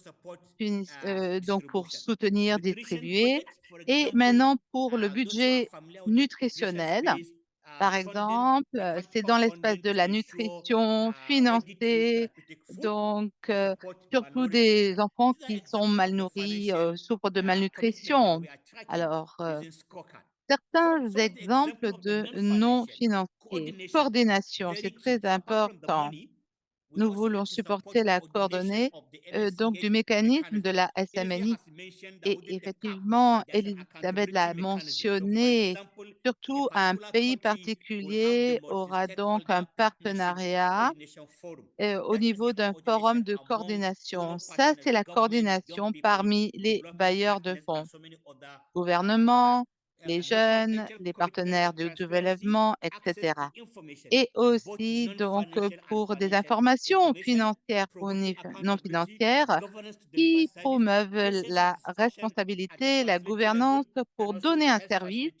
donc pour soutenir, distribuer. Et maintenant, pour le budget nutritionnel, par exemple, c'est dans l'espace de la nutrition financée, donc surtout des enfants qui sont mal nourris, souffrent de malnutrition. Alors, certains exemples de non financiers. Coordination, c'est très important. Nous voulons supporter la coordonnée, donc du mécanisme de la SMNI et effectivement, Elisabeth l'a mentionné, surtout un pays particulier aura donc un partenariat, au niveau d'un forum de coordination. Ça, c'est la coordination parmi les bailleurs de fonds, gouvernement, les jeunes, les partenaires du développement, et cetera. Et aussi donc, pour des informations financières ou non financières qui promeuvent la responsabilité, la gouvernance pour donner un service,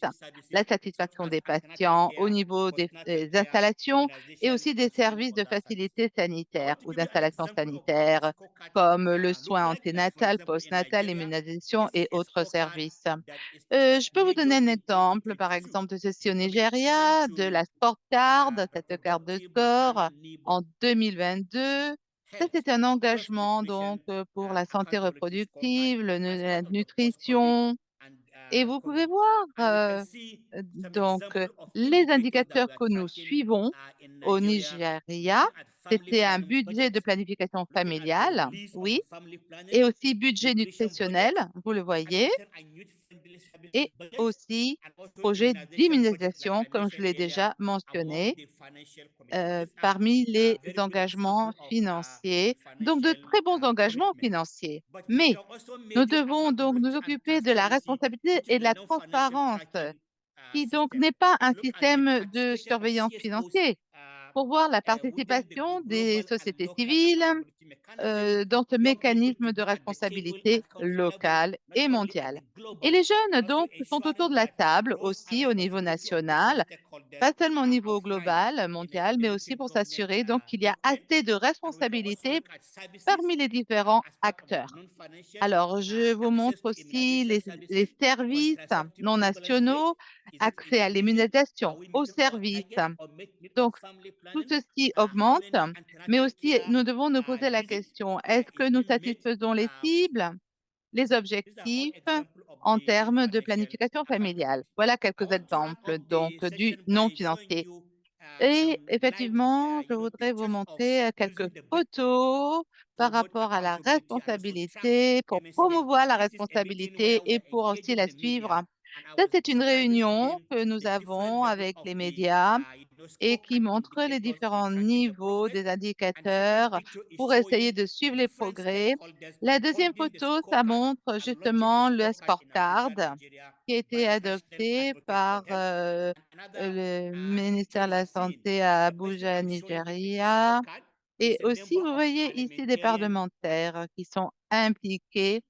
la satisfaction des patients au niveau des installations et aussi des services de facilité sanitaire ou d'installation sanitaire, comme le soin anténatal, postnatal, l'immunisation et autres services. Je peux vous donner un exemple, par exemple, de ceci au Nigeria, de la Scorecard, cette carte de score en 2022. Ça, c'est un engagement donc pour la santé reproductive, la nutrition et vous pouvez voir, les indicateurs que nous suivons au Nigeria, c'était un budget de planification familiale, oui, et aussi budget nutritionnel, vous le voyez et aussi projet d'immunisation, comme je l'ai déjà mentionné, parmi les engagements financiers, donc de très bons engagements financiers. Mais nous devons donc nous occuper de la responsabilité et de la transparence, qui donc n'est pas un système de surveillance financier, pour voir la participation des sociétés civiles, dans ce mécanisme de responsabilité locale et mondiale. Et les jeunes, donc, sont autour de la table aussi au niveau national, pas seulement au niveau global, mondial, mais aussi pour s'assurer donc qu'il y a assez de responsabilités parmi les différents acteurs. Alors, je vous montre aussi les services non nationaux, accès à l'immunisation, aux services. Donc, tout ceci augmente, mais aussi nous devons nous poser la question, est-ce que nous satisfaisons les cibles, les objectifs en termes de planification familiale? Voilà quelques exemples donc du non financier. Et effectivement, je voudrais vous montrer quelques photos par rapport à la responsabilité, pour promouvoir la responsabilité et pour aussi la suivre. Ça, c'est une réunion que nous avons avec les médias et qui montre les différents niveaux des indicateurs pour essayer de suivre les progrès. La deuxième photo, ça montre justement le scorecard qui a été adopté par le ministère de la Santé à Abuja, Nigeria. Et aussi, vous voyez ici des parlementaires qui sont impliqués,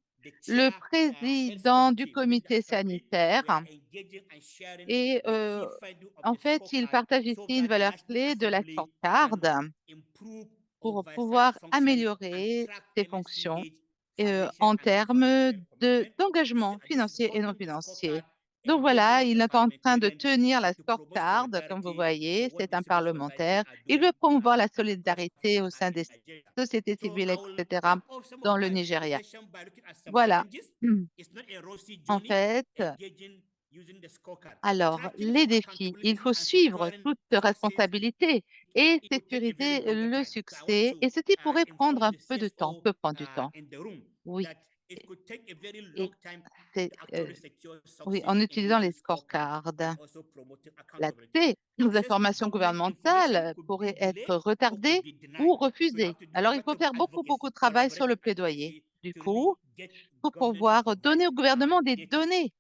le président du comité sanitaire et en fait, il partage ici une valeur clé de la scorecard pour pouvoir améliorer ses fonctions, en termes d'engagement financier et non financier. Donc voilà, il est en train de tenir la scorecard, comme vous voyez, c'est un parlementaire. Il veut promouvoir la solidarité au sein des sociétés civiles, et cetera, dans le Nigeria. Voilà. En fait, alors, les défis, il faut suivre toute responsabilité et sécuriser le succès, et ceci pourrait prendre un peu de temps, peut prendre du temps. Oui, et c'est, oui, en utilisant les scorecards. L'accès aux informations gouvernementales pourrait être retardé ou refusé. Alors, il faut faire beaucoup, beaucoup de travail sur le plaidoyer. Du coup, il faut pouvoir donner au gouvernement des données.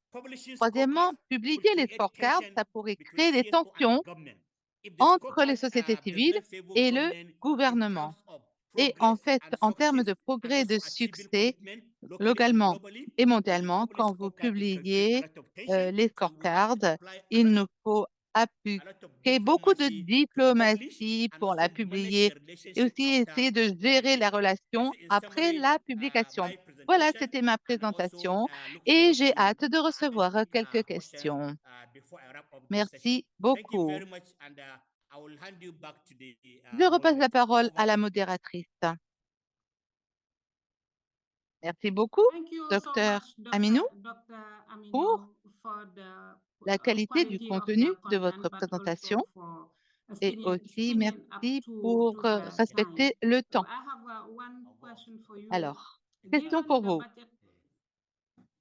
Troisièmement, publier les scorecards, ça pourrait créer des tensions entre les sociétés civiles et le gouvernement. Et en fait, en termes de progrès et de succès, localement et mondialement, quand vous publiez les scorecards, il nous faut appliquer beaucoup de diplomatie pour la publier et aussi essayer de gérer la relation après la publication. Voilà, c'était ma présentation et j'ai hâte de recevoir quelques questions. Merci beaucoup. Je repasse la parole à la modératrice. Merci beaucoup, Thank you so docteur much, Aminou, Dr. pour Aminu, for the la qualité du quality of contenu the de content, votre but présentation also for et aussi speaking up merci pour to the time. respecter le So temps. I have one question for you. Alors, question Given pour the vous. budget,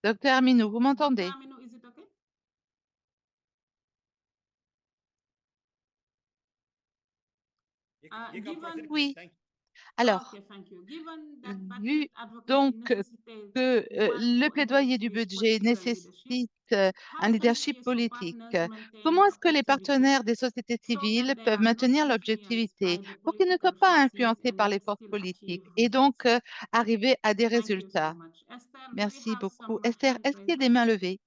Docteur Aminou, vous Dr. m'entendez? Aminu, is it okay? Given Oui. Alors, Okay, thank you. Given that vu budget advocacy donc necessitates que one le who plaidoyer engages du with budget political leadership, nécessite un how can leadership CSO politique, partners maintain comment est-ce que les objectivity partenaires des sociétés so that civiles they peuvent are not maintenir influenced l'objectivité by the pour qu'ils ne soient political pas forces influencés and par les yet forces still politiques achieve et donc results? arriver à des Thank you so résultats? much. Esther, do we Merci have beaucoup. some Esther, hand est-ce qu'il y a des raising? mains levées?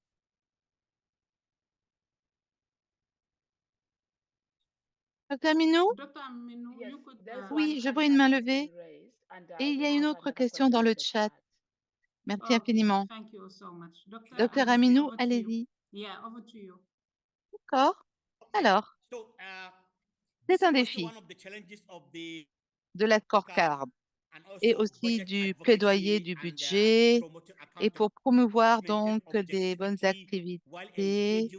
Docteur Minou? Dr. Aminu, Yes, you could there's one Oui, je vois hand une that main has been levée raised, and et il y we a une have autre another question question dans le in the chat. chat. Merci Okay, infiniment. thank you so much. Dr. Docteur Alexi, Aminou, over to you. allez-y. Yeah, over to you. D'accord. Alors, c'est un défi de la scorecard et aussi du plaidoyer du budget et pour promouvoir donc des bonnes activités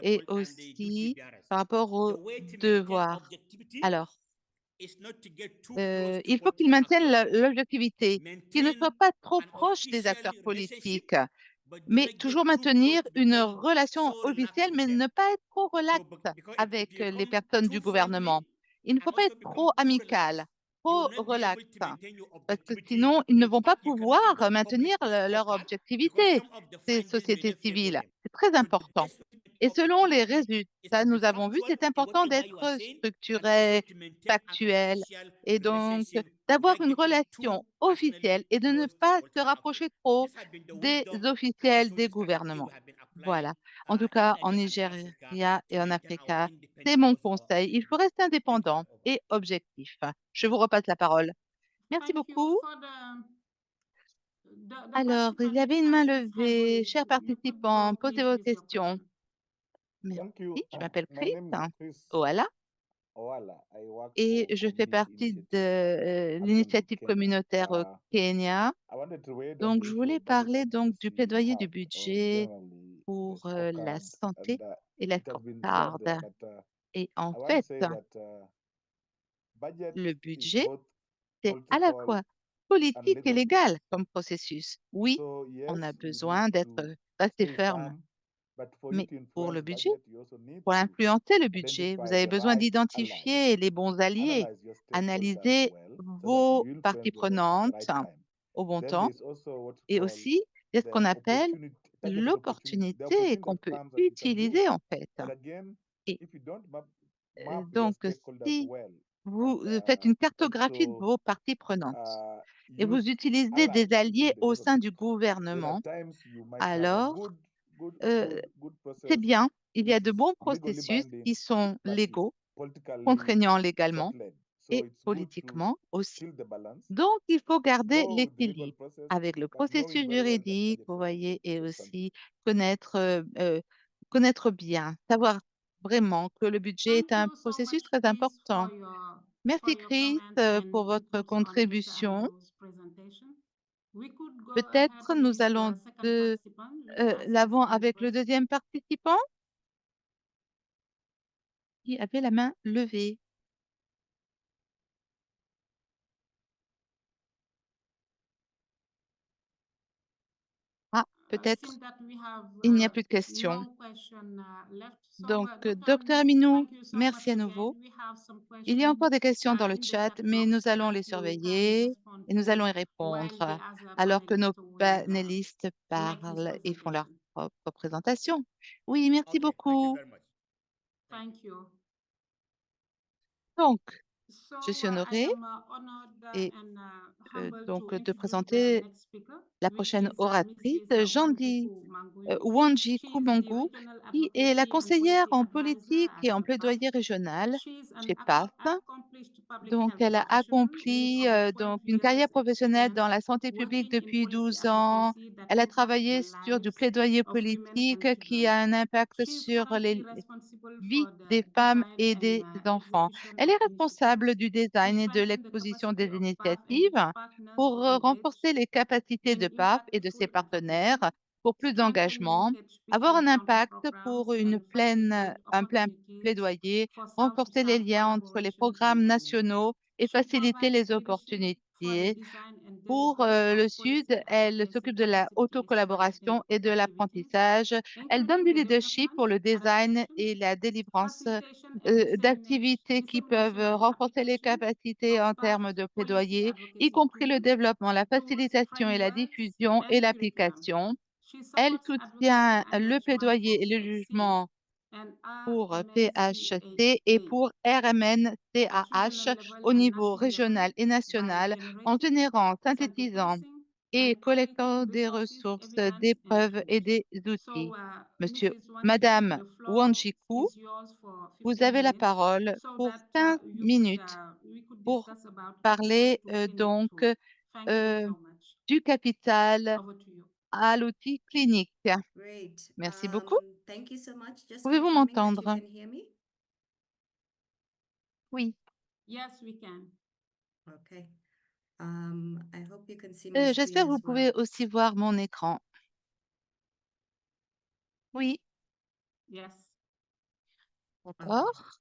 et aussi par rapport aux devoirs. Alors, il faut qu'ils maintiennent l'objectivité, qu'ils ne soient pas trop proches des acteurs politiques, mais toujours maintenir une relation officielle, mais ne pas être trop relax avec les personnes du gouvernement. Il ne faut pas être trop amical, trop relax, parce que sinon, ils ne vont pas pouvoir maintenir leur objectivité, ces sociétés civiles. C'est très important. Et selon les résultats, nous avons vu, c'est important d'être structuré, factuel, et donc d'avoir une relation officielle et de ne pas se rapprocher trop des officiels des gouvernements. Voilà. En tout cas, en Nigeria et en Afrique, c'est mon conseil. Il faut rester indépendant et objectif. Je vous repasse la parole. Merci Thank you beaucoup. for the Alors, il y participant avait which une main has his hand levée. raised. Chers You could go, participants, posez please, vos with your questions. question. Merci. Thank you. Je m'appelle My Chris. name is Chris Voilà. Owala. I work Et for je fais Community partie de Initiative Action in l'initiative Kenya. communautaire au Kenya. I wanted to weigh in on Donc, the je issue voulais of budget parler donc du advocacy we plaidoyer du have, or budget generally the pour la scorecard. santé And et la it has been said, scorecard. but Et en I want to fait, say that budget le is budget, both c'est à la political fois and politique et legal légal process. comme processus. Oui, So on a yes, you need besoin d'être to assez stay ferme, firm, but for you mais to pour influence le budget, budget, you also need pour to influencer le budget, vous identify avez the besoin right allies, d'identifier les bons alliés, analyze your stakeholders analyser well so that vos you parties influence them at the prenantes right time. au bon Then temps there's also what you et call aussi, il y a ce the qu'on appelle opportunity, targeted opportunity, the l'opportunité opportunity qu'on that peut comes that you can use. utiliser en fait. But again, Et if you don't map your donc, stakeholders si well vous and faites une cartographie de also vos parties prenantes et vous use utilisez des allies alliés within the au sein government, du then at gouvernement, times you might have a alors good c'est process bien. Il y a which de is bons legally processus binding qui sont but légaux, politically contraignants légalement soft-led. So et it's good to politiquement aussi. tilt the balance, Donc, il faut garder go with the legal l'équilibre process, avec le but knowing processus very well that juridique, budget vous will voyez, et get aussi funded. connaître, connaître bien, savoir vraiment que le budget est Thank un you so processus much, très Chris, important. for Merci your Chris comments pour and votre inputs on Dr. contribution. Aminu's presentation. We could go ahead Peut-être nous with allons the second de participant which has his l'avant hand avec le raised. deuxième participant qui avait la main levée. Ah, I peut-être think that we have il n'y a plus de questions. no question left. So, Donc, Dr. docteur Aminu, Aminou, thank you so merci much à again. nouveau. We have some Il y a questions encore des questions dans le in the chat, chat mais box nous allons that les you can surveiller respond et nous allons y to while the répondre other alors que nos panelists will panélistes make his parlent et font leur presentation. propre présentation. Oui, merci beaucoup. Thank you. Donc, Je suis honorée et donc de présenter la prochaine oratrice, Wanji Kumongu, qui est la conseillère en politique et en plaidoyer régional chez PAF. Donc, elle a accompli donc une carrière professionnelle dans la santé publique depuis 12 ans. Elle a travaillé sur du plaidoyer politique qui a un impact sur les vie des femmes et des enfants. Elle est responsable du design et de l'exposition des initiatives pour renforcer les capacités de PAF et de ses partenaires pour plus d'engagement, avoir un impact pour un plein plaidoyer, renforcer les liens entre les programmes nationaux et faciliter les opportunités pour le Sud, elle s'occupe de la auto-collaboration et de l'apprentissage. Elle donne du leadership pour le design et la délivrance d'activités qui peuvent renforcer les capacités en termes de plaidoyer, y compris le développement, la facilitation et la diffusion et l'application. Elle soutient le plaidoyer et le jugement pour PHC et pour RMN-CAH au niveau régional et national en générant, synthétisant et collectant des ressources, des preuves et des outils. Monsieur, Madame Wanjiku, vous avez la parole pour 15 minutes pour parler euh, du capital à l'outil clinique. Merci beaucoup. Thank you so much. Just Pouvez-vous confirming that you m'entendre? can hear me. Oui. Yes, we can. Okay. I hope you can see my screen J'espère que vous as pouvez well. aussi voir mon écran. Oui, Yes. Okay. d'accord.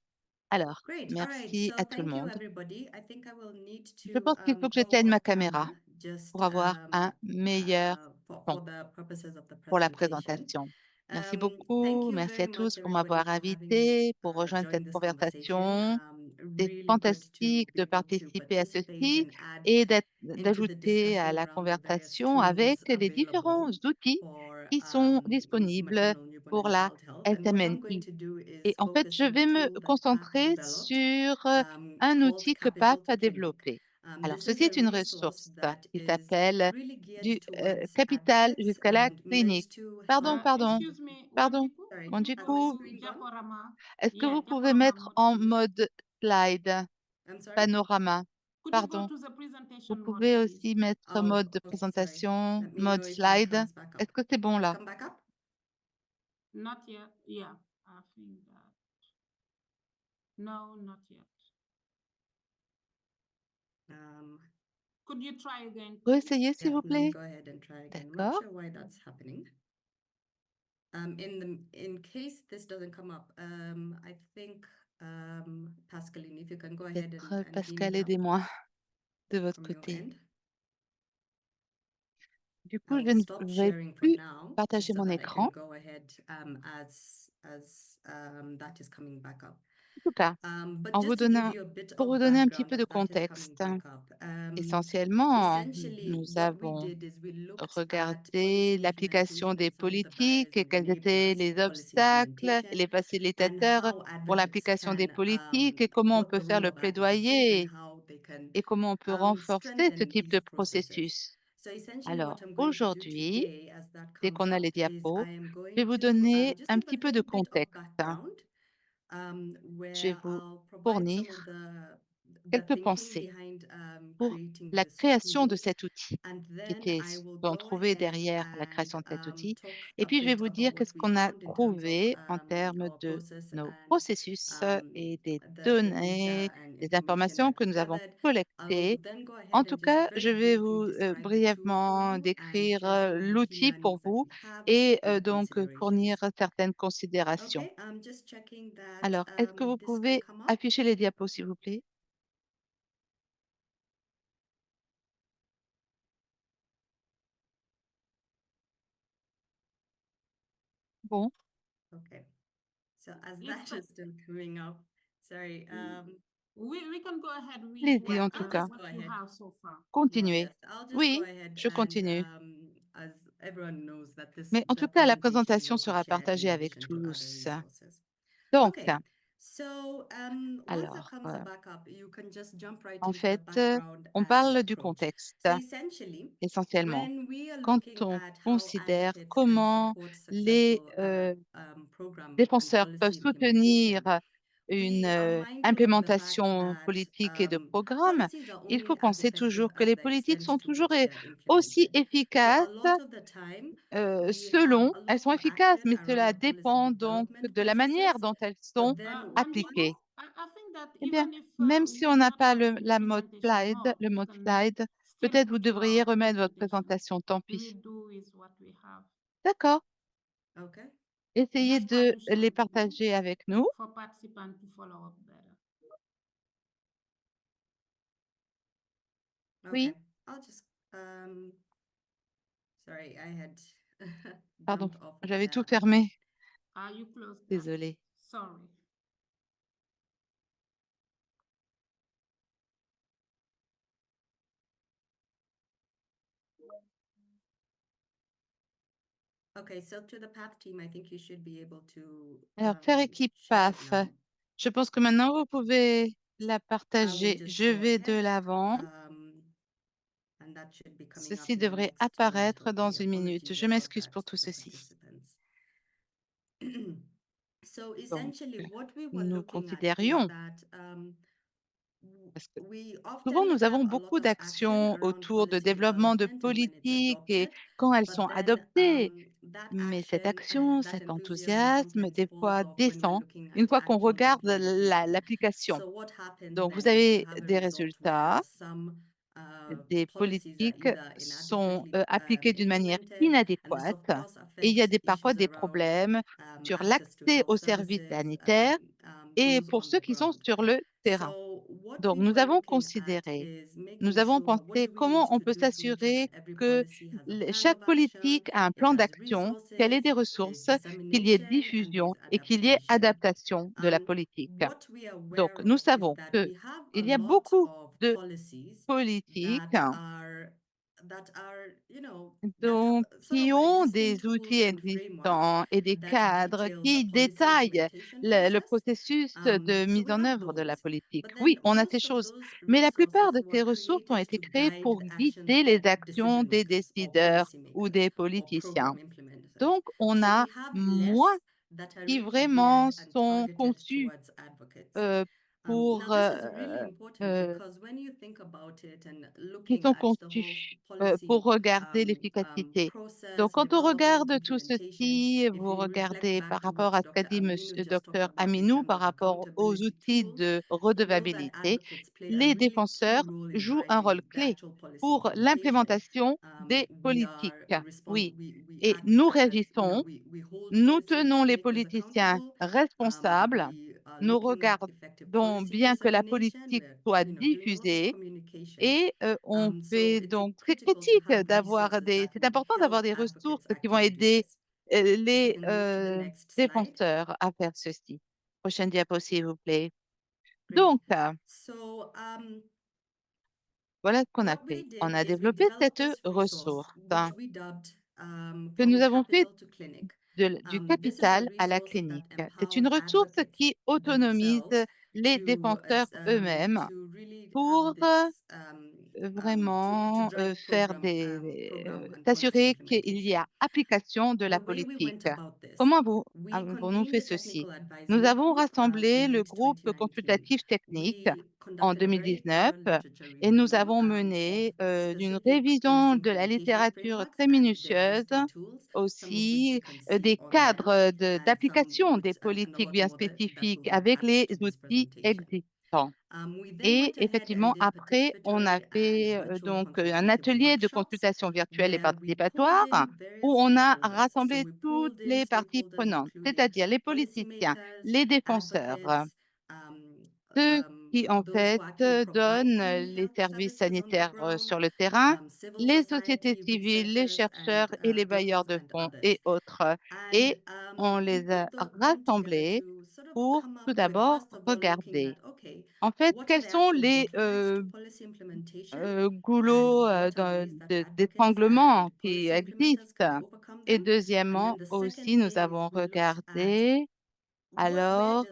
Alors, Great. All right. merci So à tout le thank you, monde. everybody. I think I will need Je to pense qu'il faut que go j'éteigne ma off caméra camera just pour avoir un meilleur son for the purposes of the pour la presentation. présentation. Merci Thank beaucoup. you Merci à very tous much, pour everybody, m'avoir for having invité, pour rejoindre cette joined this conversation. conversation. C'est Really good to fantastique be de able to participer à participate ceci and add et into the d'ajouter à discussion la around the various conversation avec tools les différents available outils for qui sont disponibles maternal, newborn, pour and la child health. And what I'm going SMNI. to do Et is en fait, focus je on a vais me tool that PATH concentrer developed sur un called outil que PAF Capital to a Clinic. développé. Alors, This is ceci a est une resource ressource that qui is s'appelle really geared du towards capital advocates jusqu'à la meant clinique. to Pardon, help pardon, Excuse me, pardon. Wanjiku, sorry, could Bon, you du go has my coup, to screen gone? Japorama? est-ce que Yeah, vous pouvez Japorama mettre mode, en please. mode slide, I'm sorry. panorama? Could you go Pardon. to the Vous presentation mode, pouvez please? aussi mettre Oh, mode de okay, sorry. présentation, Let me know mode if that slide. comes back Est-ce up. que c'est bon It's là? come back up. Not yet. Yeah, I think that. No, not yet. Um, Could you try again, please? Essayez, s'il yeah, vous let me plaît. go ahead and try again. I'm not D'accord. sure why that's happening. In case this doesn't come up, I think Pascaline, if you can go ahead Peut-être and beam Pascal, it up aidez-moi de votre from your côté. end. Du I coup, je will ne stop vais sharing for plus now, partager just so mon that I can écran. go ahead as that is coming back up. En tout cas, But en vous just to give donnant, you a bit pour vous of donner un petit background peu de as that is coming contexte, back up, essentiellement, essentially nous what we avons did is we looked at regardé policy l'application implementation des and some of the politiques barriers et and quels étaient enablers les for policy obstacles et implementation les and facilitateurs how pour advocates l'application des can politiques et comment on what peut the faire role le of advocates is and plaidoyer how they can et comment on peut renforcer ce strengthen type de these processes. processus. So essentially what Alors, I'm going to do aujourd'hui, today as that dès comes qu'on a les up is diapos, I am je vais going vous to donner just un give a petit peu de little bit of contexte. background Je vais where vous I'll provide some of fournir the quelques thinking pensées behind pour creating la this création de tool, cet outil and qui then était I will sont go trouvés ahead derrière la and création de cet outil. talk Et a puis, je vais bit vous dire about what qu'est-ce we qu'on a found in terms of trouvé en termes our de process nos and processus et des the données, data and des information informations that que we nous avons gathered. I'll collectées. then go En ahead tout and just cas, very je vais briefly vous describe the tool for brièvement you and décrire share some of the key l'outil pour learnings that vous we have et and the donc fournir considerations. certaines considérations. Okay, I'm just checking that Alors, est-ce que vous this can pouvez come up. afficher les diapos, s'il vous plaît? Bon, Okay, so as If that is still coming up, sorry. we can go ahead with allez-y what Yeah, en tout I'll cas. just go what you ahead. have so far. Continuez. Yes, I'll just go Oui, ahead je and continue. as everyone knows that Mais en the tout cas, la presentation présentation will be sera shared in partagée avec addition to other tous. resources. Donc, Okay, Alors, back up, you can just jump right en into the fait, background on and parle du approach. contexte So essentially, essentiellement. when we are Quand looking on at how considère advocates can comment support les successful program and défenseurs peuvent policy soutenir implementation, une we are mindful of the fact implémentation that politique et de programme, policies are il faut only as penser effective toujours que as les the politiques extent sont to toujours which they're aussi implemented. So efficaces a lot of the time, we have selon, a elles lot sont of efficaces, action mais around cela the policy dépend donc development de la manière processes, dont elles sont but then Wanjiko, appliquées. I think that Eh bien, even if même si we on n'a cannot pas have the la presentation up, we mode can slide, still peut-être vous put devriez your remettre votre presentation. présentation, tant We will pis. do is what we have. D'accord, okay, essayez Just try de to share les the room partager avec nous. for participants to follow up better. okay. Oui, I'll just sorry, I had pardon, jumped off of j'avais tout there. Okay. fermé, Are you close that? désolée. Sorry. Okay, so to the path team, I think you should be able to Alors, faire équipe share it PAF, now. je pense que maintenant vous pouvez la I will partager. just Je go vais de ahead, l'avant. and that should be coming up Ceci in the devrait next minute apparaître or dans two. une minute. Apologies Je about m'excuse that pour to tout the ceci. participants. So Donc, essentially, what we were nous looking at is considérions, that parce que we souvent often nous have avons a lot beaucoup of action d'actions around autour de policy développement de development and when it's politiques et adopted, quand elles but sont then adoptées, that mais cette action, action, that cet enthusiasm enthousiasme, sometimes des falls fois off when we're descend looking une at fois qu'on actual regarde implementation. l'application. So what happens Donc, vous then is you avez have a des result where résultats, some des policies are politiques either sont inadequately appliquées d'une manière implemented, and this of inadéquate course et il y a affects parfois issues des around problèmes sur access to l'accès health aux services services, sanitaires et those pour on ceux the qui sont ground. sur le terrain. So what Donc, we nous were avons looking at considéré, is making nous avons sure what pensé do we need comment on to peut do to make sure that s'assurer every que policy has a plan chaque of action, politique a un it plan has d'action, qu'elle ait resources, des there's ressources, qu'il y ait dissemination, and diffusion there's et qu'il y ait adaptation. adaptation de la politique. What we are Donc, aware nous of is savons that que we have a il y a lot beaucoup of de policies politiques that are, that have donc, sort qui of ont existing des tools outils and frameworks existants et des that cadres detail the qui policy détaillent implementation le process. processus de So mise we en have œuvre de la those, politique. but Oui, then on a ces most of choses, those mais la plupart resources de were ces ressources ont created été to créées guide pour the actions guider les of actions decision des makers or décideurs policy ou makers des or politiciens. program implementers. Donc, on So a we have moins less that are qui really vraiment geared and sont targeted conçus towards advocates. pour Now, this is really important because when you think about it and qui looking sont at the whole conçus pour policy regarder l'efficacité. Donc, process, quand on development, regarde tout implementation, ceci, if vous we reflect regardez par back to rapport what à ce qu'a Dr. dit Aminu Monsieur just talked Docteur about in Aminou, terms par of rapport aux accountability outils tools, de we know that redevabilité, advocates play a les really key défenseurs role in jouent un rôle driving the clé actual policy pour implementation. l'implémentation des We politiques. are Oui, we et act nous as, réagissons, we hold nous policy tenons les makers politiciens accountable. responsables, We are nous looking at effective regardons policy bien que la dissemination. politique We're, soit doing a lot of diffusée communication. et on So fait it's donc, c'est critical to critique have d'avoir resources des, that c'est would important d'avoir help des ressources advocates qui vont actually do aider this. If we les can move to the next slide. défenseurs à faire ceci. Prochaine diapo, s'il vous plaît. Great. Donc, So voilà ce qu'on a what we fait. On did a is we développé developed cette this resource, ressource which we dubbed que nous From avons fait Capital to Clinic. du This is a capital à la resource that clinique. C'est une empowers ressource advocates qui autonomise themselves les défenseurs eux-mêmes to really have pour this to vraiment drive faire program and policy s'assurer qu'il y implementation. a application de The la way we politique. went about this, Comment we avons-nous convened fait a ceci? technical Nous advisory avons group in rassemblé le late groupe 2019. consultatif technique We en conducted a very 2019 thorough literature et nous review avons of mené une specific révision policy de la implementation littérature frameworks très and the minutieuse, existing tools, some of which you aussi can see des on there, cadres and some d'application des which and a politiques lot bien more that will spécifiques be avec les attached to this outils presentation. existants. We then Et went ahead and effectivement, did après, on a participatory and fait virtual donc un consultative atelier de workshops consultation virtuelle et where we pulled participatoire in où various on a stakeholders. So rassemblé we toutes pulled in les parties stakeholders prenantes, including c'est-à-dire les politiciens, policymakers, les défenseurs, advocates, ceux qui en those who fait are actually donnent providing les health services services on the sanitaires ground, sur le terrain, civil les sociétés society, civiles, les researchers, chercheurs and et les bailleurs donors de and fonds others. et autres. And Et on we les put a them together rassemblés to sort of pour come tout up with, d'abord first of all, looking at, regarder okay, en fait what are quels the sont actual les bottlenecks to policy implementation and goulots what are ways that advocates d'étranglement and qui policy implementers can existent. overcome Et them? And deuxièmement then the aussi, second nous thing is avons we looked at regardé Alors,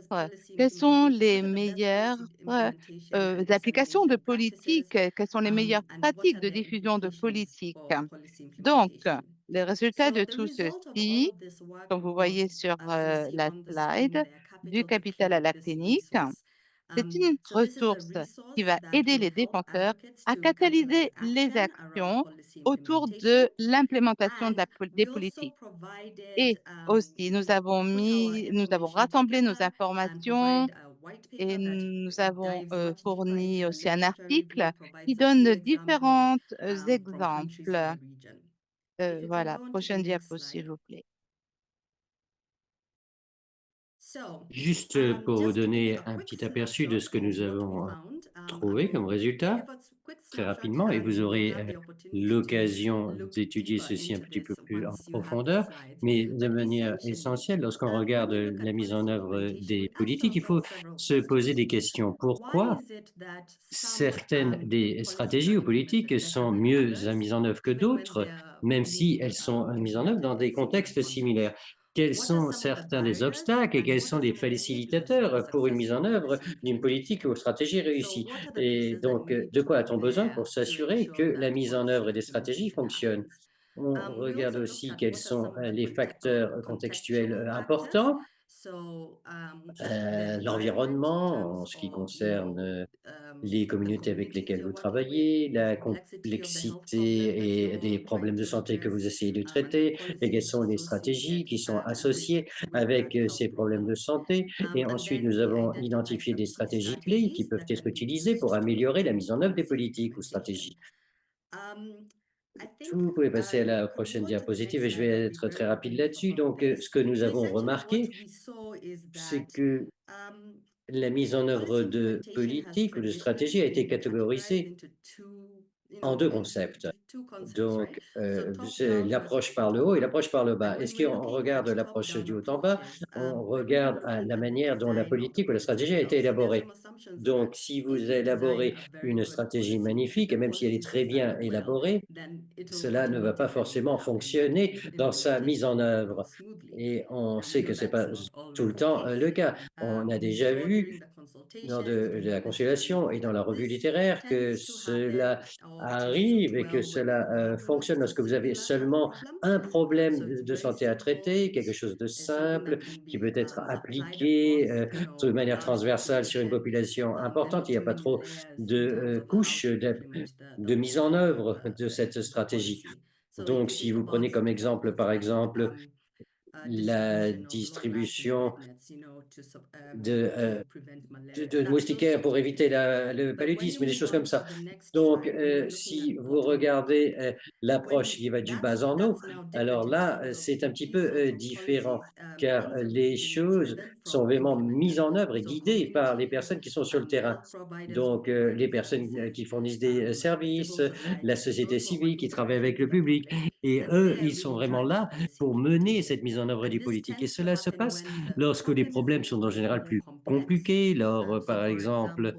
quelles sont les What are the best meilleures policy implementation and applications de dissemination politique? practices? Quelles sont les meilleures And what pratiques are de the diffusion de implications politique? for policy Donc, implementation? les résultats So de the tout result of all ceci, of this work comme vous voyez involves, sur as you see la on the screen slide, there, du capital capital à deployed. la This clinique, resource. c'est une So this is a ressource qui resource va that aider will les help défenseurs advocates à to catalyze catalyser les action around actions policy autour implementation. de l'implémentation de And des we also politiques. provided, Et aussi, nous avons information rassemblé nos together and informations provide a white et paper that nous avons dives much deeper into fourni the aussi un literature article review, provides qui a few donne examples différents from countries in exemples. the region. If you can Voilà, go on to the prochaine next diapo, s'il slide. vous plaît. So, Juste pour vous just to give you donner a un quick petit aperçu de snapshot ce que of nous what we avons found, I trouvé comme will résultat, give a quick très snapshot, rapidement, et and vous you will aurez have the opportunity to l'occasion look d'étudier deeper ceci un into petit peu this plus en once you have the profondeur, slides. mais de But manière essentially, essentielle, lorsqu'on when regarde we look la at mise en policy œuvre implementation, des we asked politiques, il faut ourselves several se poser questions. des questions. Why Pourquoi is it that some certaines des policies are stratégies ou implemented politiques better sont than mieux others, mises en œuvre que even when d'autres, they're même si being elles sont mises en œuvre implemented dans in des similar contextes contexts? similaires? Quels What are sont some of the certains des barriers obstacles et and quels what sont are les some of the enablers for facilitateurs pour une mise successful en œuvre policy d'une politique ou implementation? stratégie So réussie? what are the Et pieces that donc, need de to quoi be a-t-on besoin pour there to s'assurer que ensure la that mise en policy œuvre des stratégies implementation fonctionne? happens? On We regarde also looked aussi at quels what are sont some of the les facteurs contextuels contextual factors. importants, So the environment in l'environnement en terms ce qui of, concerne les the communautés avec communities lesquelles you're vous working with, travaillez, the la complexity of the health problem that complexité et des you're trying problèmes de to santé que vous address, essayez de and the traiter, et quelles policies sont les stratégies associated qui sont with associées that avec health ces problèmes de problem. santé. Et And ensuite, then nous we avons identify identifié some des key stratégies clés qui strategies peuvent that être can be utilisées pour used to améliorer la improve mise en œuvre des policy politiques ou implementation. stratégies. Um, I think Vous pouvez passer à you la could prochaine go on to the diapositive next et je slide. I'll vais be être très very rapide brief là-dessus. about Donc, ce this. que nous So avons essentially, what remarqué, we saw is c'est that que um, la mise en œuvre policy de implementation has politiques ou de stratégies a traditionally été been categorized catégorisée into two, en deux concepts. two concepts, right? Donc, So c'est top-down versus l'approche par le haut et bottom-up. l'approche par le And bas. Et when si we're on looking regarde at l'approche top-down du haut en bas, approaches, on we're really regarde à looking la at the manière dont la design of the politique ou la policy stratégie a été itself. So there are élaborée. some assumptions that Donc, si vous if you design élaborez a very une good stratégie policy, if magnifique, et the même si elle policy est is très bien designed well, élaborée, then it'll cela ne va pas automatically forcément happen. That fonctionner dans sa mise implementation en will go œuvre. smoothly. Et on And we sait know que ce n'est that's pas not tout always le the temps case. le cas. On a We déjà saw during vu the lors consultations de with la with the conciliation et people dans that la revue this littéraire que tends to cela happen or to suit arrive et que well when cela you have fonctionne a lorsque vous avez singular health seulement problem. un So problème it's de very santé à simple. traiter, quelque It's chose de something simple that can qui be peut être applied appliqué across, de a manière large transversale sur une population, population importante. Il n'y a limiting pas any trop layers de in terms of how couches to implement the de mise en œuvre de the, cette the stratégie. policy. So if Donc, you si think vous prenez about, comme for exemple, examples par like exemple, la distribution of long-lasting distribution bed nets, de, to prevent malaria, de those moustiquaires sorts pour of éviter things. le But when you paludisme, des move choses on comme to ça. the next Donc, slide, when we're looking si at vous bottom up, regardez l'approche when qui va du bas en haut, that's now different alors in là, terms of c'est un petit these peu sorts of différent, policies. car Things have les been choses driven sont from vraiment mises implementers, en œuvre et so guidées par les community personnes qui sont sur le terrain. health providers who are Donc, les providing personnes services, qui fournissent des civil services, la society, société those who are civile qui working travaille directly avec le with the public, public, et and eux, they're ils sont really vraiment driving là policy pour mener implementation. cette mise en œuvre And des this politiques. Et tends to cela se happen passe when the lorsque les problem is problèmes a sont en little bit général more plus complex. compliqués, So par for exemple, example,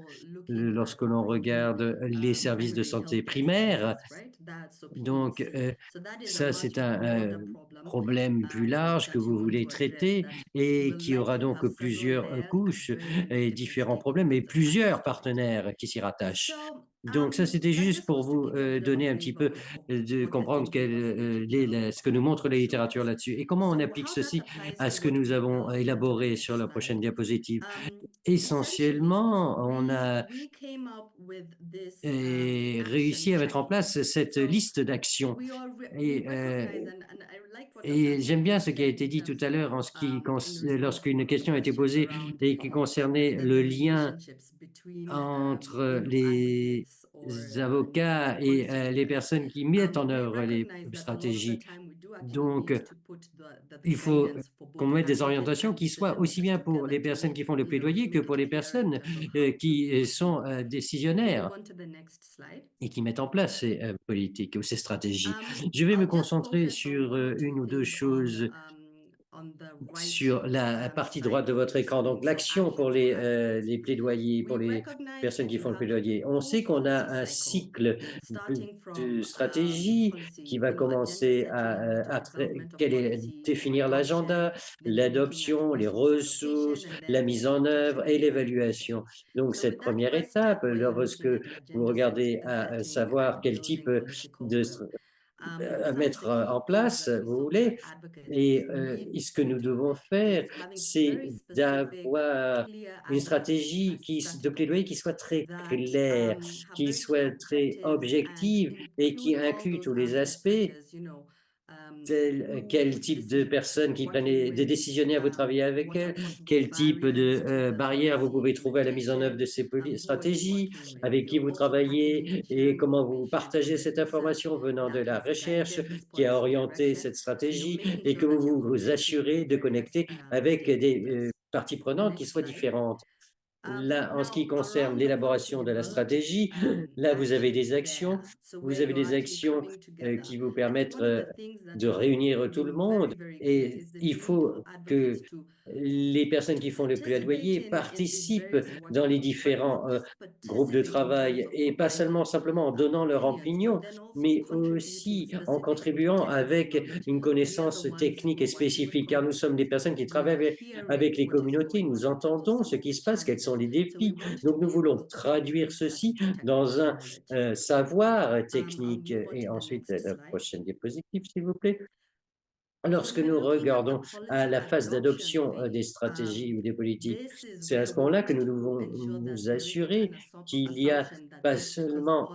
looking lorsque at l'on bringing regarde les services de primary santé healthcare primaires. services, right? That's so Donc, PHC. So that is a ça, much c'est un broader problem problème plus large que that you vous want voulez to address traiter that et will qui aura likely donc have several plusieurs layers and couches very many et different différents problèmes et stakeholders attached plusieurs to it. partenaires qui s'y rattachent. So Donc ça, c'était that juste just pour was to vous give you a bit of a donner un petit peu flavor of de what we're comprendre thinking of in the ce que nous development montre la littérature assurance. là-dessus et comment on So applique how that ceci applies à to ce que what nous we avons move on to the élaboré sur next la prochaine slide. diapositive. Essentially, Essentiellement, on a we came up with this et action réussi à mettre en checklist. place cette So liste d'actions. we Et, recognize, and I like what et Dr. j'aime bien Nkubi ce qui a said été in dit tout terms à of l'heure in response to lorsqu'une one of the question a été questions posée around et qui concernait the le lien relationships between entre les advocates or avocats et policy les makers. personnes qui mettent en We œuvre les recognize that a lot of the stratégies. time we do actually Donc, need to put il the faut guidance for both qu'on mette des advocates orientations and qui soient decision aussi makers bien pour together les personnes to qui font le plaidoyer que make pour it les clear in personnes terms of how to qui proceed. sont We can décisionnaires move on to the next slide. et qui mettent en place ces politiques ou ces stratégies. Je vais me I'll just concentrer focus on sur one or two une ou deux things choses sur la partie droite de votre écran, donc l'action pour les plaidoyers, pour les personnes qui font le plaidoyer. On sait qu'on a un cycle de stratégie qui va commencer définir l'agenda, l'adoption, les ressources, la mise en œuvre et l'évaluation. Donc cette première étape, lorsque vous regardez à savoir quel type de à mettre en place, vous voulez. Et ce que nous devons faire, c'est d'avoir une stratégie de plaidoyer qui soit très claire, qui soit très objective et qui inclut tous les aspects quel type de personnes qui prennent des décisionnaires vous travaillez avec elles, quel type de barrières vous pouvez trouver à la mise en œuvre de ces stratégies, avec qui vous travaillez et comment vous partagez cette information venant de la recherche qui a orienté cette stratégie et que vous vous assurez de connecter avec des parties prenantes qui soient différentes. Là, en ce qui concerne l'élaboration de la stratégie, là, vous avez des actions qui vous permettent de réunir tout le monde et il faut que les personnes qui font le plaidoyer participent dans les différents groupes de travail et pas seulement simplement en donnant leur opinion, mais aussi en contribuant avec une connaissance technique et spécifique, car nous sommes des personnes qui travaillent avec les communautés, nous entendons ce qui se passe, quels sont les défis. Donc nous voulons traduire ceci dans un savoir technique. Et ensuite, la prochaine diapositive, s'il vous plaît. Lorsque nous regardons à la phase d'adoption des stratégies ou des politiques, c'est à ce moment-là que nous devons nous assurer qu'il y a pas seulement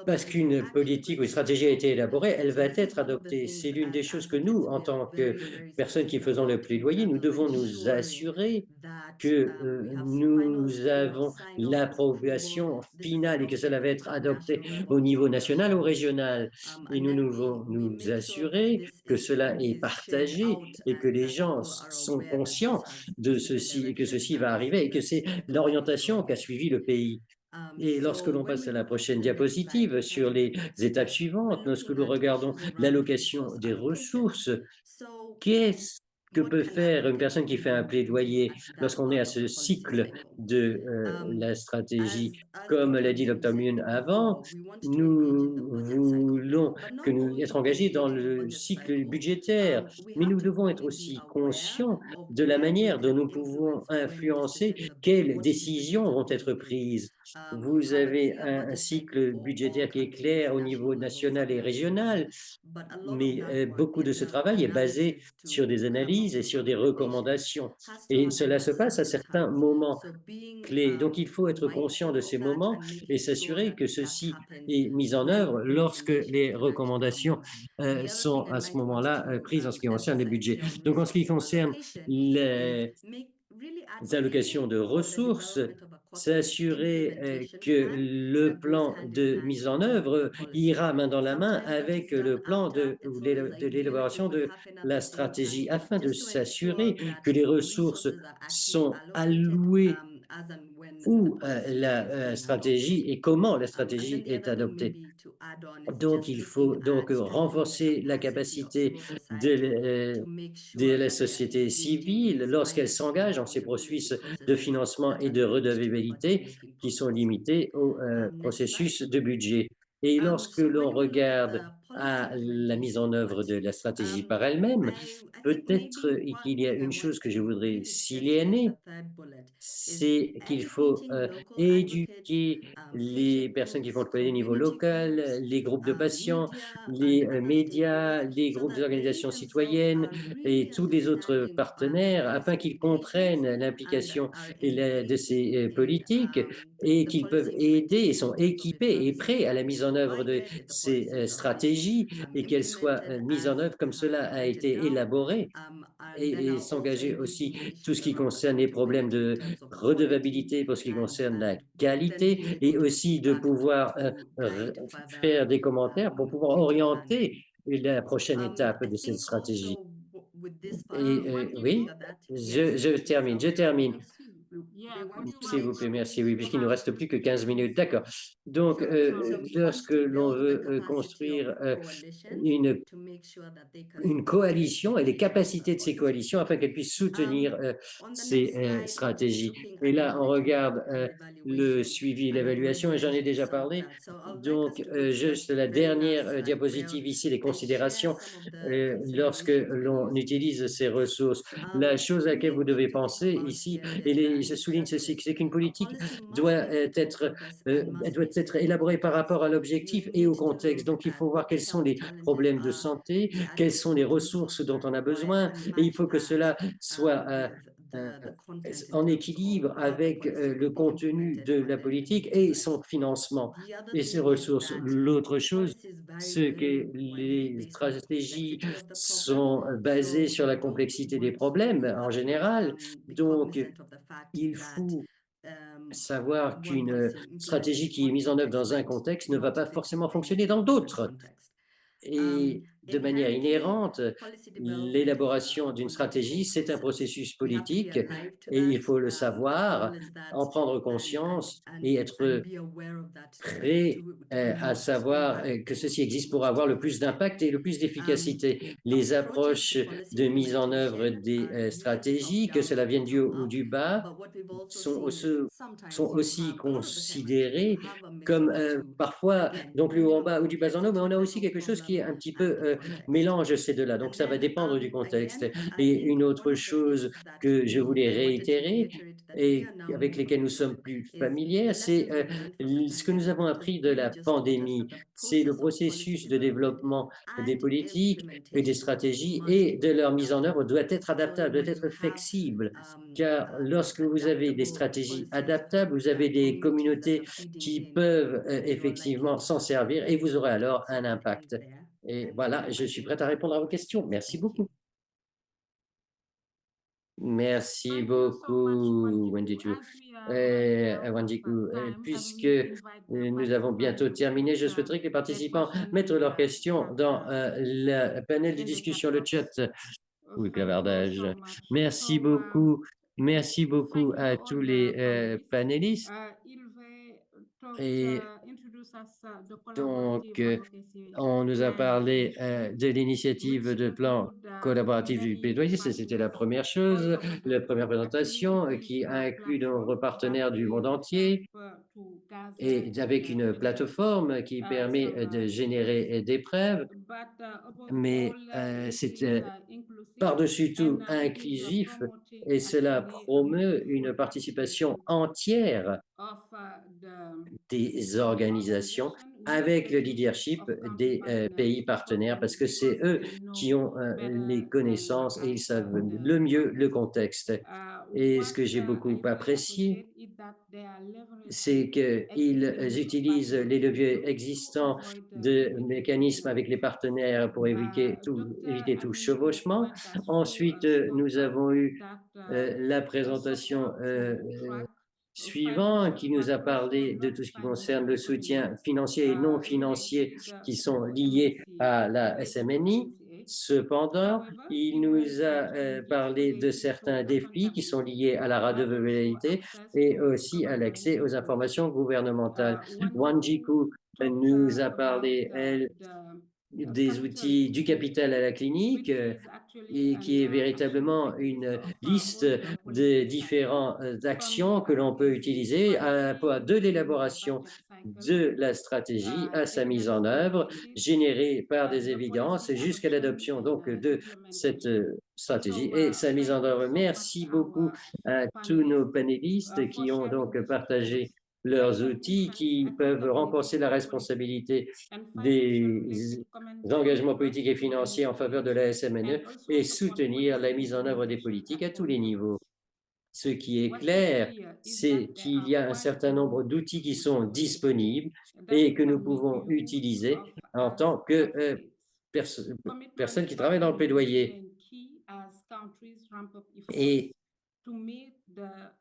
parce qu'une politique ou une stratégie a été élaborée, elle va être adoptée. C'est l'une des choses que nous, en tant que personnes qui faisons le plaidoyer, nous devons nous assurer que nous avons l'approbation finale et que cela va être adopté au niveau national ou régional. Et nous devons nous assurer que cela est partagé et que les gens sont conscients de ceci et que ceci va arriver et que c'est l'orientation qu'a suivi le pays. Et lorsque l'on passe à la prochaine diapositive sur les étapes suivantes, lorsque nous regardons l'allocation des ressources, qu'est-ce que peut faire une personne qui fait un plaidoyer lorsqu'on est à ce cycle de la stratégie? Comme l'a dit Dr. Mune avant, nous voulons être engagés dans le cycle budgétaire, mais nous devons être aussi conscients de la manière dont nous pouvons influencer quelles décisions vont être prises. Vous avez un cycle budgétaire qui est clair au niveau national et régional, mais beaucoup de ce travail est basé sur des analyses et sur des recommandations. Et cela se passe à certains moments clés. Donc, il faut être conscient de ces moments et s'assurer que ceci est mis en œuvre lorsque les recommandations sont à ce moment-là prises en ce qui concerne les budgets. Donc, en ce qui concerne les allocations de ressources, s'assurer que le plan de mise en œuvre ira main dans la main avec le plan de l'élaboration de la stratégie afin de s'assurer que les ressources sont allouées où la stratégie et comment la stratégie est adoptée. Donc, il faut donc renforcer la capacité de la société civile lorsqu'elle s'engage dans ces processus de financement et de redevabilité qui sont limités au processus de budget. Et lorsque l'on regarde à la mise en œuvre de la stratégie par elle-même, peut-être qu'il y a une chose que je voudrais signaler, c'est qu'il faut éduquer les personnes qui font le plaidoyer au niveau local, les groupes de patients, les médias, les groupes des organisations citoyennes et tous les autres partenaires afin qu'ils comprennent l'implication de ces politiques et qu'ils peuvent aider et sont équipés et prêts à la mise en œuvre de ces stratégies et qu'elles soient mises en œuvre comme cela a été élaboré et s'engager aussi tout ce qui concerne les problèmes de redevabilité pour ce qui concerne la qualité et aussi de pouvoir faire des commentaires pour pouvoir orienter la prochaine étape de cette stratégie. Et What oui, is je termine. proceed. Yeah, could you S'il write vous plaît, it merci. if Oui, you puisqu'il nous have reste to? plus que 15 minutes. D'accord. Donc, So he wants lorsque to l'on build the veut capacity of construire coalitions une to make sure that they can une coalition et les deliver on the capacités de ces policy. coalitions afin qu'elles puissent soutenir On the ces next slide, it's stratégies. looking Et at the là, on monitoring regarde and le evaluation, suivi et and I've l'évaluation, already et j'en ai mentioned déjà some of parlé. that. So I'd like us Donc, to go to the juste la very last dernière slide where diapositive ici, les I share considérations. some of the Lorsque considerations we're l'on using. utilise ces ressources, la chose à laquelle vous Main thing devez to think penser about ici, here et is that je souligne ceci, justice, c'est qu'une a politique policy must doit be fit for être, purpose and elle must doit fit être for élaborée par context. rapport à You l'objectif et need au to contexte. look Donc, il at faut voir what the quels sont health les challenges problèmes de are, santé, the quelles sont les adequate ressources resources dont that are on a required, besoin, and et il match faut que that cela soit with euh, the content in en terms of équilibre how the avec policy will le be contenu implemented de and la then politique et son utilized. financement The other et ses thing is ressources. that L'autre chose, policies vary ce que widely les based on the stratégies complexity of the problem. sont basées So sur we la don't complexité des want problèmes you en have to général. be Donc, cognizant of the fact il that faut um, savoir one qu'une policy implemented stratégie in qui est one mise en œuvre context dans un might contexte ne va not pas fit forcément in fonctionner dans a different d'autres. context. Et de manière Inherently, inhérente, policy development is l'élaboration a d'une political stratégie, c'est un process. processus We have to be politique alive to et il that, faut le savoir, acknowledge that, en prendre and conscience et être be aware of that prêt to be à able to scale savoir that que to ceci existe pour reach avoir the le plus objective. d'impact et le plus d'efficacité. Les Approaches to approches policy de mise en œuvre implementation des are usually stratégies, que top-down or cela vienne du haut ou bottom-up, du bas, but what we've also sont, seen is sont sometimes you aussi have, a lot of the time actually, you considérées have a mix comme of the two. parfois Again, donc le haut depending en on the bas ou du bas en haut, mais on a aussi complexity, quelque level of chose qui est problem, un petit and peu the context. mélange ces deux-là. Donc And ça va then dépendre du contexte. again, I Et think une one autre of the chose things that que je voulais I wanted to réitérer reiterate that we et are now avec more lesquels nous familiar sommes with plus is familiers, the c'est lessons we've learned from the ce que nous pandemic, avons which appris has de really la just taught us that pandémie. the C'est le process of policy processus de development développement des and politiques et des implementation stratégies must et be de leur mise en œuvre adaptable. doit être So adaptable, doit when you être have flexible. Car lorsque vous avez des adaptable stratégies policies, adaptables, vous avez des communities that communautés are feeding qui in, peuvent then you are likely effectivement to s'en have servir et better vous aurez alors results. So un I'll end impact. there Et and voilà, give je my suis prête à input répondre à for vos questions. questions. Merci Thank you. beaucoup. Merci Thank you so much, beaucoup, Wanjiku. Wendiku. As we are running out of Wanjiku, time, I puisque will invite the nous avons participants bientôt to terminé, put je souhaiterais que les their participants question mettent in leurs the questions chat dans le panel de in the chat discussion, le chat. box. Oui, Thank you clavardage. so much. Merci So, beaucoup. Merci beaucoup thank you à all tous the les panelists. panélistes. Il va Et introduce us the donc, collaborative advocacy on nous a parlé initiative, de l'initiative which de plan include collaboratif du many plaidoyer. C'était la partners première all chose, over la the première world. Actually, présentation it is qui a inclut de nombreux platform that partenaires du monde will entier help to gather et avec une plateforme qui permet some de resources. générer des preuves, But above mais all, c'est it is inclusive par-dessus and tout it is inclusif promoting et cela actually a promeut une meaningful participation partnership entière of the des organisations organization with avec the le leadership leadership of country des partners pays partenaires parce que c'est because eux they qui know ont les better than connaissances et ils us savent the le mieux le context. contexte. Et ce What que j'ai beaucoup I really apprécié, appreciate is that they are leveraging c'est qu'ils existing utilisent les partnerships leviers to existants avoid de mécanismes duplication. avec les partenaires pour Dr. éviter tout Aminata chevauchement. went us through Ensuite, a nous scorecard avons eu that la will présentation support to track suivant financial qui nous a partners parlé and de not tout ce qui concerne financial le only soutien financier et non financier related qui sont to liés à la related to SMNI. MCA. Cependant, However, il he nous went a into details parlé de related to certains défis qui sont accountability, liés à la but also redevabilité access et to aussi à government l'accès aux support. informations gouvernementales. Wanjiku Wanjiku talked nous a about parlé, elle, the des capital outils du list, capital à la clinique which is actually et an qui est absolute véritablement checklist une of liste all the de policy cycles, différentes from actions the que l'on peut advocacy utiliser à la fois funding de to the l'élaboration budget cycle, de la stratégie à sa mise evidence en œuvre, oriented, générée par des the évidences policy jusqu'à adoption l'adoption and donc de cette implementation. stratégie So et sa mise en thank you œuvre. so much, Merci beaucoup our à tous nos panelists, panélistes for qui ont sharing donc these partagé tools leurs that can outils enhance qui peuvent accountability renforcer la for policy responsabilité and financial des related commentary engagements politiques across et many financiers en faveur de stages la SMNE and also et support soutenir la policy mise en œuvre des implementation politiques at à tous all les levels. niveaux. Ce qui est What is clair, clear is that c'est there qu'il are y a un quite a certain lot nombre of d'outils qui tools sont available disponibles that et que nous can be pouvons used utiliser of en as tant que advocates. personnes Commitment qui travaillent dans le building will plaidoyer. remain key as countries ramp up efforts Et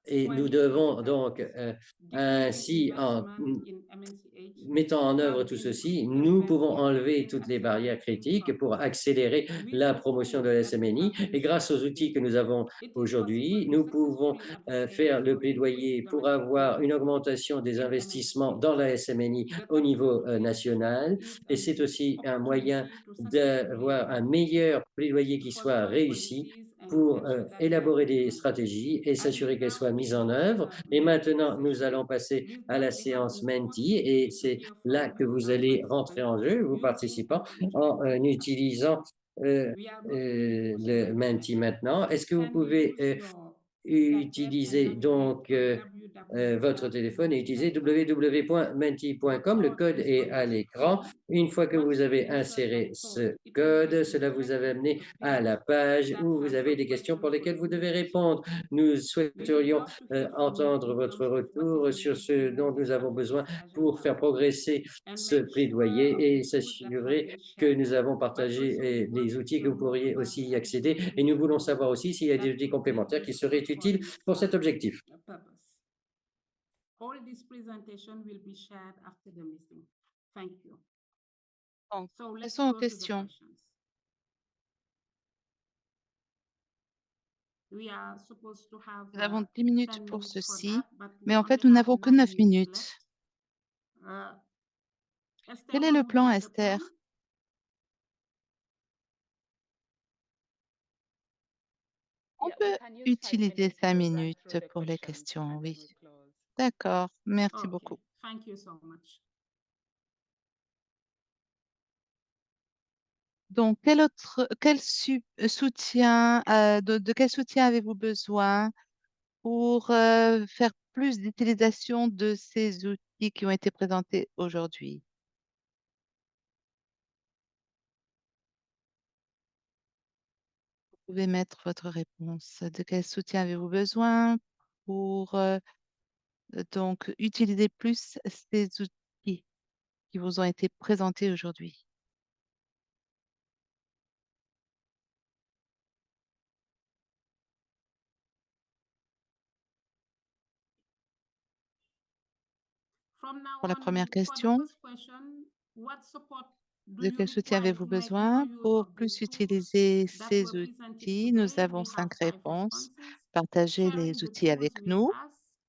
Et nous devons donc, ainsi, en mettant en œuvre tout ceci, nous pouvons enlever toutes les barrières critiques pour accélérer la promotion de la SMNI. Et grâce aux outils que nous avons aujourd'hui, nous pouvons faire le plaidoyer pour avoir une augmentation des investissements dans la SMNI au niveau national. Et c'est aussi un moyen d'avoir un meilleur plaidoyer qui soit réussi pour élaborer des stratégies et s'assurer qu'elles soient mises en œuvre. Et maintenant, nous allons passer à la séance Menti et c'est là que vous allez rentrer en jeu, vous participants, en utilisant le Menti maintenant. Est-ce que vous pouvez utilisez donc votre téléphone et utilisez www.menti.com. Le code est à l'écran. Une fois que vous avez inséré ce code, cela vous a amené à la page où vous avez des questions pour lesquelles vous devez répondre. Nous souhaiterions entendre votre retour sur ce dont nous avons besoin pour faire progresser ce plaidoyer et s'assurer que nous avons partagé les outils que vous pourriez aussi y accéder. Et nous voulons savoir aussi s'il y a des outils complémentaires qui seraient utiles pour cet objectif. Purpose. All this presentation will be shared after the meeting. Thank you. Donc, So let's passons aux go to the questions. questions. We are supposed to have Nous avons 10 minutes 10 pour minutes for ceci, that, but we mais en only fait, nous have n'avons que 9 9 minutes minutes. left. Esther, Quel est want le to plan, give the plan? Esther? On peut utiliser 5 minutes pour les questions, oui. D'accord, merci beaucoup. Okay, thank you so much. Donc, soutien, de quel soutien avez-vous besoin pour faire plus d'utilisation de ces outils qui ont été présentés aujourd'hui? Vous pouvez mettre votre réponse. De quel soutien avez-vous besoin pour donc utiliser plus ces outils qui vous ont été présentés aujourd'hui? From now Pour la on, première for the question, first question, what support do de you quel soutien require avez-vous to make more besoin use pour of plus these tools utiliser that ces were presented outils? Nous today? avons We have 5 5 réponses. responses. Partagez Sharing les the outils tools avec with nous. us,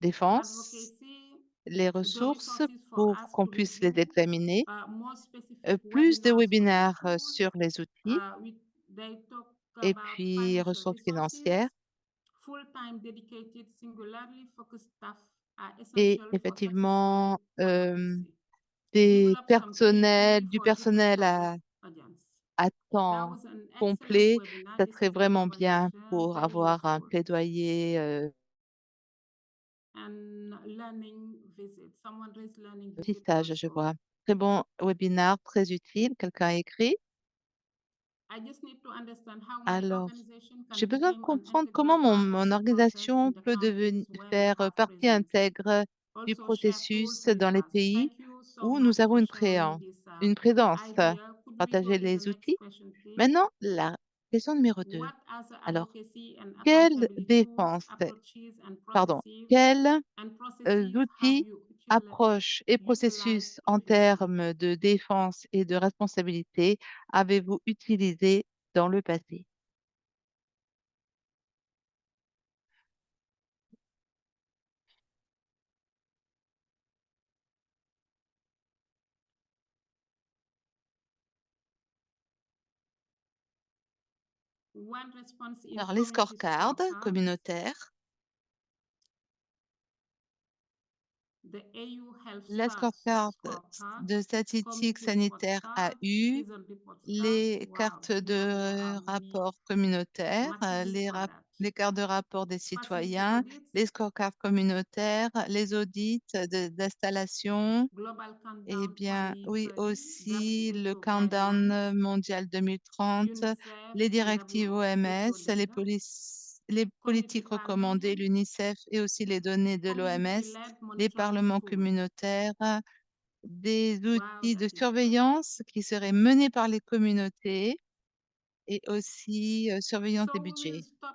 Défense, advocacy, les the ressources resources for pour us qu'on to puisse les review, examiner. more specific Plus de webinars with the webinaires tools. sur les outils They talk et about puis financial ressources financières. resources, full-time dedicated, singularly focused staff are Et essential for effectivement, successful advocacy. du personnel à That temps was an excellent complet, webinar. ça This serait is vraiment bien information pour 10 years avoir un old. plaidoyer And learning visit. Someone raised learning visit stage, je also. vois. Très bon webinaire, très utile. Quelqu'un a écrit. I just need to understand how my Alors, organization can j'ai besoin de become an comprendre comment integral part of mon the process organisation in the peut countries where you faire have partie presence. intègre du Also share tools processus with dans les us. pays Thank you so où nous much avons for sharing this une présence. idea. Could we go Partager to the les next outils. question, please? Maintenant, la question numéro 2. What are the Alors, advocacy and quelle accountability tools, défense, approaches and pardon, processes quels and processes have outils, you approches et utilized processus en previously? termes de défense et de responsabilité avez-vous utilisé dans le passé? One response is Alors, les community scorecards scorecards. communautaires, The AU Health la Scorecard de statistiques Community Report sanitaires Card, AU, Season Report les Cards. Wow, cartes we only de have rapport communautaires, materials for that. les cartes de rapport des Facility citoyens, audits, les scorecards communautaires, les audits d'installation. Global Eh Countdown bien, oui, 2030, aussi le WHO countdown guidelines, mondial 2030, UNICEF les and directives OMS, WHO data, les community politiques recommandées, parliament, l'UNICEF et aussi les données de l'OMS, community-led les monitoring parlements tool. communautaires, des Wow, outils de that is good. surveillance qui seraient menés par les communautés et aussi surveillance So des we will budgets. stop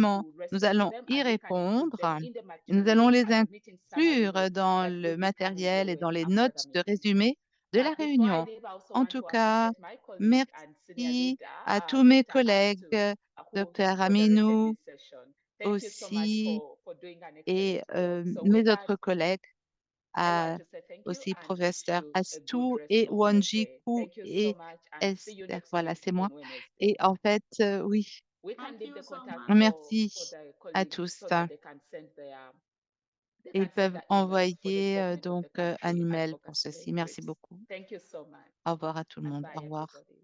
documents, nous allons y répondre et nous allons les inclure dans le matériel et dans les notes de résumé de la Before I Réunion. leave, I also En want tout to cas, appreciate my colleague and senior merci leader, à tous mes Dr. collègues, Atu, who Dr. moderated Aminou this session. Thank you so much aussi, for doing an et excellent job. So mes with that, autres collègues, I want à to say thank you aussi and wish professeur you a good Astou rest et of your day. Wanjiku Thank you so et much and see you Esther. next Voilà, week c'est moi. on Wednesday. Et en fait, oui, We can Thank leave the you so contact much. merci for the à colleagues tous. so that they can send Ils peuvent their emails for the envoyer segment of donc the country un and email pour orchestrate ceci. Merci trips. beaucoup. Thank you so much Au revoir à tout le and monde. bye Au revoir. everybody.